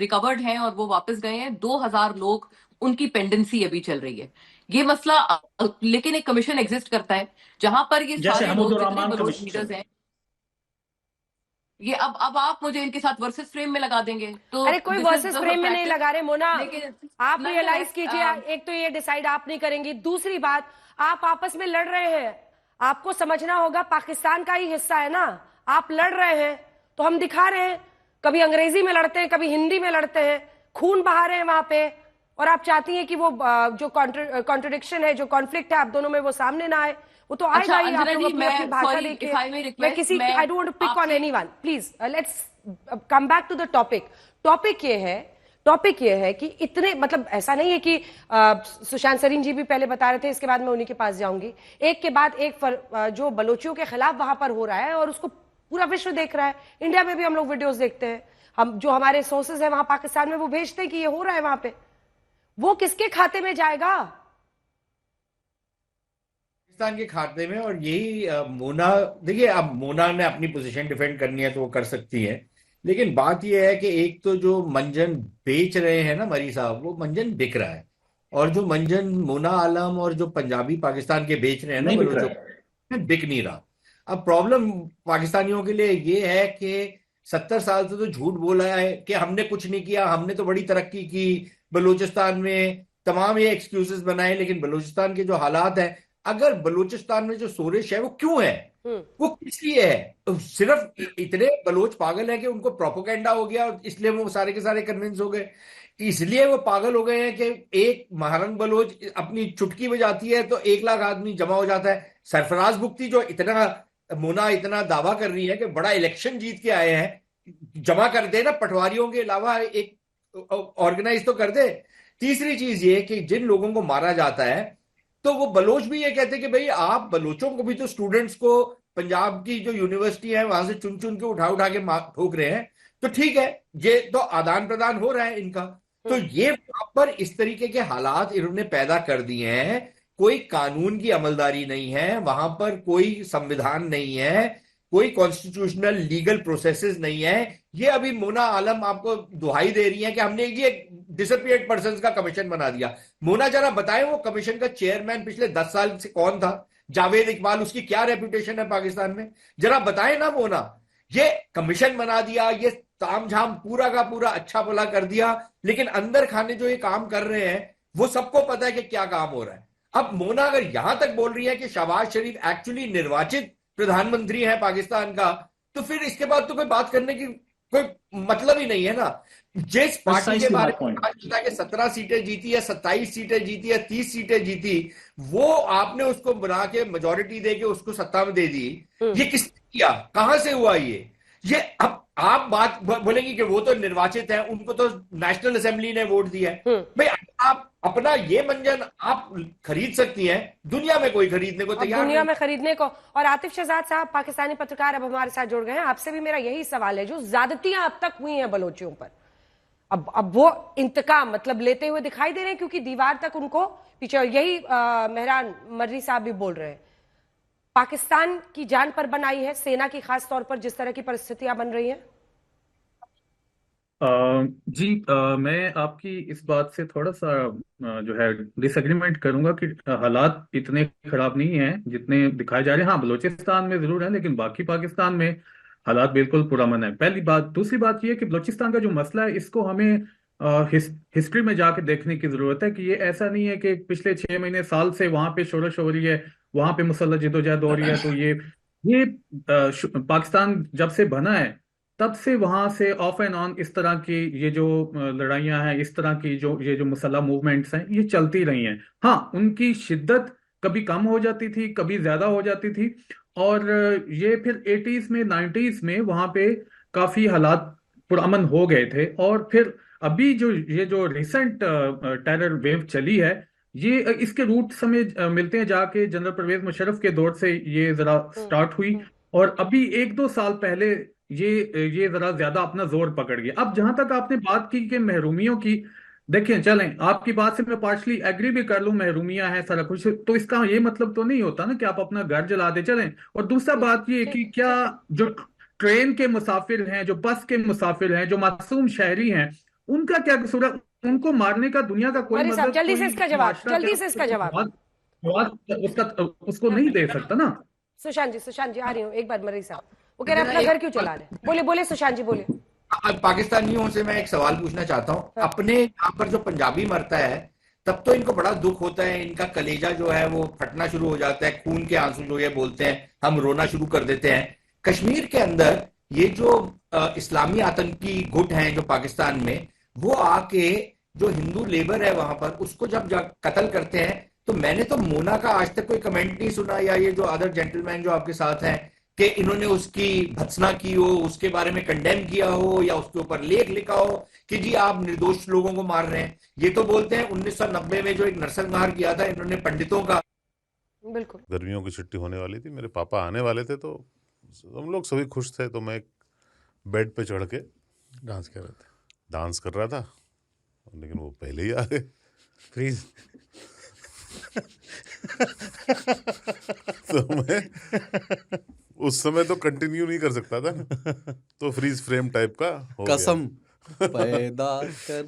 रिकवर्ड हैं और वो वापस गए हैं। 2,000 लोग, उनकी पेंडेंसी अभी चल रही है। ये मसला, लेकिन एक कमीशन एग्जिस्ट करता है जहां पर ये सारे लोग जितने बलोच लीडर्स हैं, ये अब आप मुझे इनके साथ वर्सेस फ्रेम में लगा देंगे। तो अरे कोई वर्सेस फ्रेम में नहीं लगा रहे मोना, आप नहीं, रियलाइज कीजिए। एक तो ये डिसाइड आप नहीं करेंगी, दूसरी बात आप आपस में लड़ रहे हैं। आपको समझना होगा, पाकिस्तान का ही हिस्सा है ना। आप लड़ रहे हैं तो हम दिखा रहे हैं, कभी अंग्रेजी में लड़ते हैं, कभी हिंदी में लड़ते हैं, खून बहा रहे हैं वहां पे। और आप चाहती हैं कि वो जो कॉन्ट्रडिक्शन है, जो कॉन्फ्लिक्ट है आप दोनों में, वो सामने ना आए। वो तो आएगा ही। आप लोग अपनी भाषा देखिए। मैं किसी, I don't want to pick on anyone, please let's come back to the topic ये है कि इतने, मतलब ऐसा नहीं है कि सुशांत सरीन जी भी पहले बता रहे थे, इसके बाद मैं उन्हीं के पास जाऊंगी, एक के बाद एक जो बलोचियों के खिलाफ वहां पर हो रहा है और उसको पूरा विश्व देख रहा है। इंडिया में भी हम लोग वीडियोस देखते हैं, हम जो हमारे सोर्सेज है वहां पाकिस्तान में वो भेजते हैं कि ये हो रहा है वहां पे। वो किसके खाते में जाएगा? पाकिस्तान के खाते में। और यही मोना, देखिए अब मोना ने अपनी पोजीशन डिफेंड करनी है तो वो कर सकती है, लेकिन बात यह है कि एक तो जो मंजन बेच रहे हैं ना मरी साहब, वो मंजन बिक रहा है, और जो मंजन मोना आलम और जो पंजाबी पाकिस्तान के बेच रहे हैं ना नहीं बिक बलोचों रहा है। में, बिक नहीं रहा। अब प्रॉब्लम पाकिस्तानियों के लिए ये है कि 70 साल से तो झूठ बोला है कि हमने कुछ नहीं किया, हमने तो बड़ी तरक्की की बलूचिस्तान में, तमाम ये एक्सक्यूजेस बनाए, लेकिन बलूचिस्तान के जो हालात हैं, अगर बलूचिस्तान में जो शोरिश है वो क्यों है, वो किस लिए है? तो सिर्फ इतने बलोच पागल है कि उनको प्रोपोगेंडा हो गया और इसलिए वो सारे के सारे कन्विंस हो गए। इसलिए वो पागल हो गए हैं कि एक महारंग बलोच अपनी चुटकी बजाती है तो 1 लाख आदमी जमा हो जाता है। सरफराज बुख्ती जो इतना मुना इतना दावा कर रही है कि बड़ा इलेक्शन जीत के आए हैं, जमा कर दे ना पटवारियों के अलावा, एक ऑर्गेनाइज तो कर दे। तीसरी चीज ये कि जिन लोगों को मारा जाता है तो वो बलोच भी ये कहते हैं कि भाई आप बलोचों को भी तो, स्टूडेंट्स को पंजाब की जो यूनिवर्सिटी है वहां से चुन चुन के उठा उठा के ठोक रहे हैं, तो ठीक है, ये तो आदान प्रदान हो रहा है इनका। तो ये वहां पर इस तरीके के हालात इन्होंने पैदा कर दिए हैं। कोई कानून की अमलदारी नहीं है वहां पर, कोई संविधान नहीं है, कोई कॉन्स्टिट्यूशनल लीगल प्रोसेसेस नहीं है। ये अभी मोना आलम आपको दुहाई दे रही है कि हमने ये डिसअपियर्ड पर्सन का कमीशन बना दिया। मोना जरा बताएं वो कमीशन का चेयरमैन पिछले 10 साल से कौन था? जावेद इकबाल, उसकी क्या रेपुटेशन है पाकिस्तान में? जरा बताएं ना मोना। ये कमीशन बना दिया, ये तामझाम पूरा का पूरा अच्छा भला कर दिया, लेकिन अंदर खाने जो ये काम कर रहे हैं वो सबको पता है कि क्या काम हो रहा है। अब मोना अगर यहां तक बोल रही है कि शहबाज शरीफ एक्चुअली निर्वाचित प्रधानमंत्री है पाकिस्तान का, तो फिर इसके बाद तो कोई बात करने की कोई मतलब ही नहीं है ना। जिस पार्टी के बारे में पता कि 17 सीटें जीती है, 27 सीटें जीती है, 30 सीटें जीती, वो आपने उसको बना के मेजोरिटी दे के उसको सत्ता में दे दी। ये किसने किया? कहां से हुआ ये? अब आप बात बोलेंगे कि वो तो निर्वाचित है, उनको तो नेशनल असेंबली ने वोट दिया है। भाई आप अपना ये मंजन आप खरीद सकती हैं, दुनिया में कोई खरीदने को तैयार दुनिया नहीं। में खरीदने को। और आतिफ शहजाद साहब, पाकिस्तानी पत्रकार, अब हमारे साथ जुड़ गए हैं। आपसे भी मेरा यही सवाल है, जो ज्यादतियां अब तक हुई हैं बलोचियों पर, अब वो इंतकाम मतलब लेते हुए दिखाई दे रहे हैं, क्योंकि दीवार तक उनको पीछे, यही मेहरान मर्री साहब भी बोल रहे हैं, पाकिस्तान की जान पर बनाई है सेना की, खास तौर पर जिस तरह की परिस्थितियां बन रही हैं। जी, मैं आपकी इस बात से थोड़ा सा जो है डिसएग्रीमेंट करूंगा कि हालात इतने खराब नहीं हैं जितने दिखाए जा रहे हैं। हाँ, बलूचिस्तान में जरूर है, लेकिन बाकी पाकिस्तान में हालात बिल्कुल पुरअमन है, पहली बात। दूसरी बात यह कि बलूचिस्तान का जो मसला है, इसको हमें हिस्ट्री में जाके देखने की जरूरत है कि ये ऐसा नहीं है कि पिछले 6 महीने साल से वहां पे शोरश हो रही है, वहां पे मुसल्लह जद्दोजहद हो रही है। तो ये पाकिस्तान जब से बना है तब से वहां से ऑफ एंड ऑन इस तरह की ये जो लड़ाइयां हैं, इस तरह की ये जो मुसल्लह मूवमेंट्स हैं, ये चलती रही हैं। हाँ, उनकी शिद्दत कभी कम हो जाती थी, कभी ज्यादा हो जाती थी, और ये फिर 80s में 90s में वहां पे काफी हालात पुरअमन हो गए थे। और फिर अभी ये जो रिसेंट टेरर वेव चली है, ये इसके रूट हमें मिलते हैं जाके जनरल परवेज मुशर्रफ के दौर से ये जरा स्टार्ट हुई, और अभी 1-2 साल पहले ये जरा ज्यादा अपना जोर पकड़ गया। अब जहां तक आपने बात की कि महरूमियों की, देखें, चलें, आपकी बात से मैं पार्शली एग्री भी कर लूं, महरूमियां हैं सारा कुछ, तो इसका ये मतलब तो नहीं होता ना कि आप अपना घर जला दे चलें। और दूसरा बात ये कि क्या जो ट्रेन के मुसाफिर हैं, जो बस के मुसाफिर हैं, जो मासूम शहरी हैं, उनका क्या कसूर है? उनको मारने का दुनिया का कोई मतलब, जल्दी से इसका जवाब उसको नहीं दे सकता ना। सुशांत जी आ रही हूँ एक बार। मर्री साहब वो कह रहे हैं अपना घर क्यों चला रहे? बोले सुशांत जी बोले। पाकिस्तानियों से मैं एक सवाल पूछना चाहता हूं। अपने यहाँ पर जो पंजाबी मरता है तब तो इनको बड़ा दुख होता है, इनका कलेजा जो है वो फटना शुरू हो जाता है, खून के आंसू जो ये बोलते हैं, हम रोना शुरू कर देते हैं। कश्मीर के अंदर ये जो इस्लामी आतंकी गुट हैं जो पाकिस्तान में, वो आके जो हिंदू लेबर है वहां पर उसको जब कत्ल करते हैं, तो मैंने तो मोना का आज तक कोई कमेंट नहीं सुना, या ये जो अदर जेंटलमैन जो आपके साथ हैं, कि इन्होंने उसकी भत्सना की हो, उसके बारे में कंडेम किया हो या उसके ऊपर लेख लिखा हो कि जी आप निर्दोष लोगों को मार रहे हैं। ये तो बोलते हैं 1990 में जो एक नरसंहार किया था इन्होंने पंडितों का। बिल्कुल। गर्मियों की छुट्टी होने वाली थी, मेरे पापा आने वाले थे, तो हम लोग सभी खुश थे। तो मैं एक बेड पे चढ़ के डांस कर रहे थे, डांस कर रहा था, लेकिन वो पहले ही आ गए। फ्रीज। तो मैं उस समय तो कंटिन्यू नहीं कर सकता था, तो फ्रीज फ्रेम टाइप का हो गया। कसम पैदा कर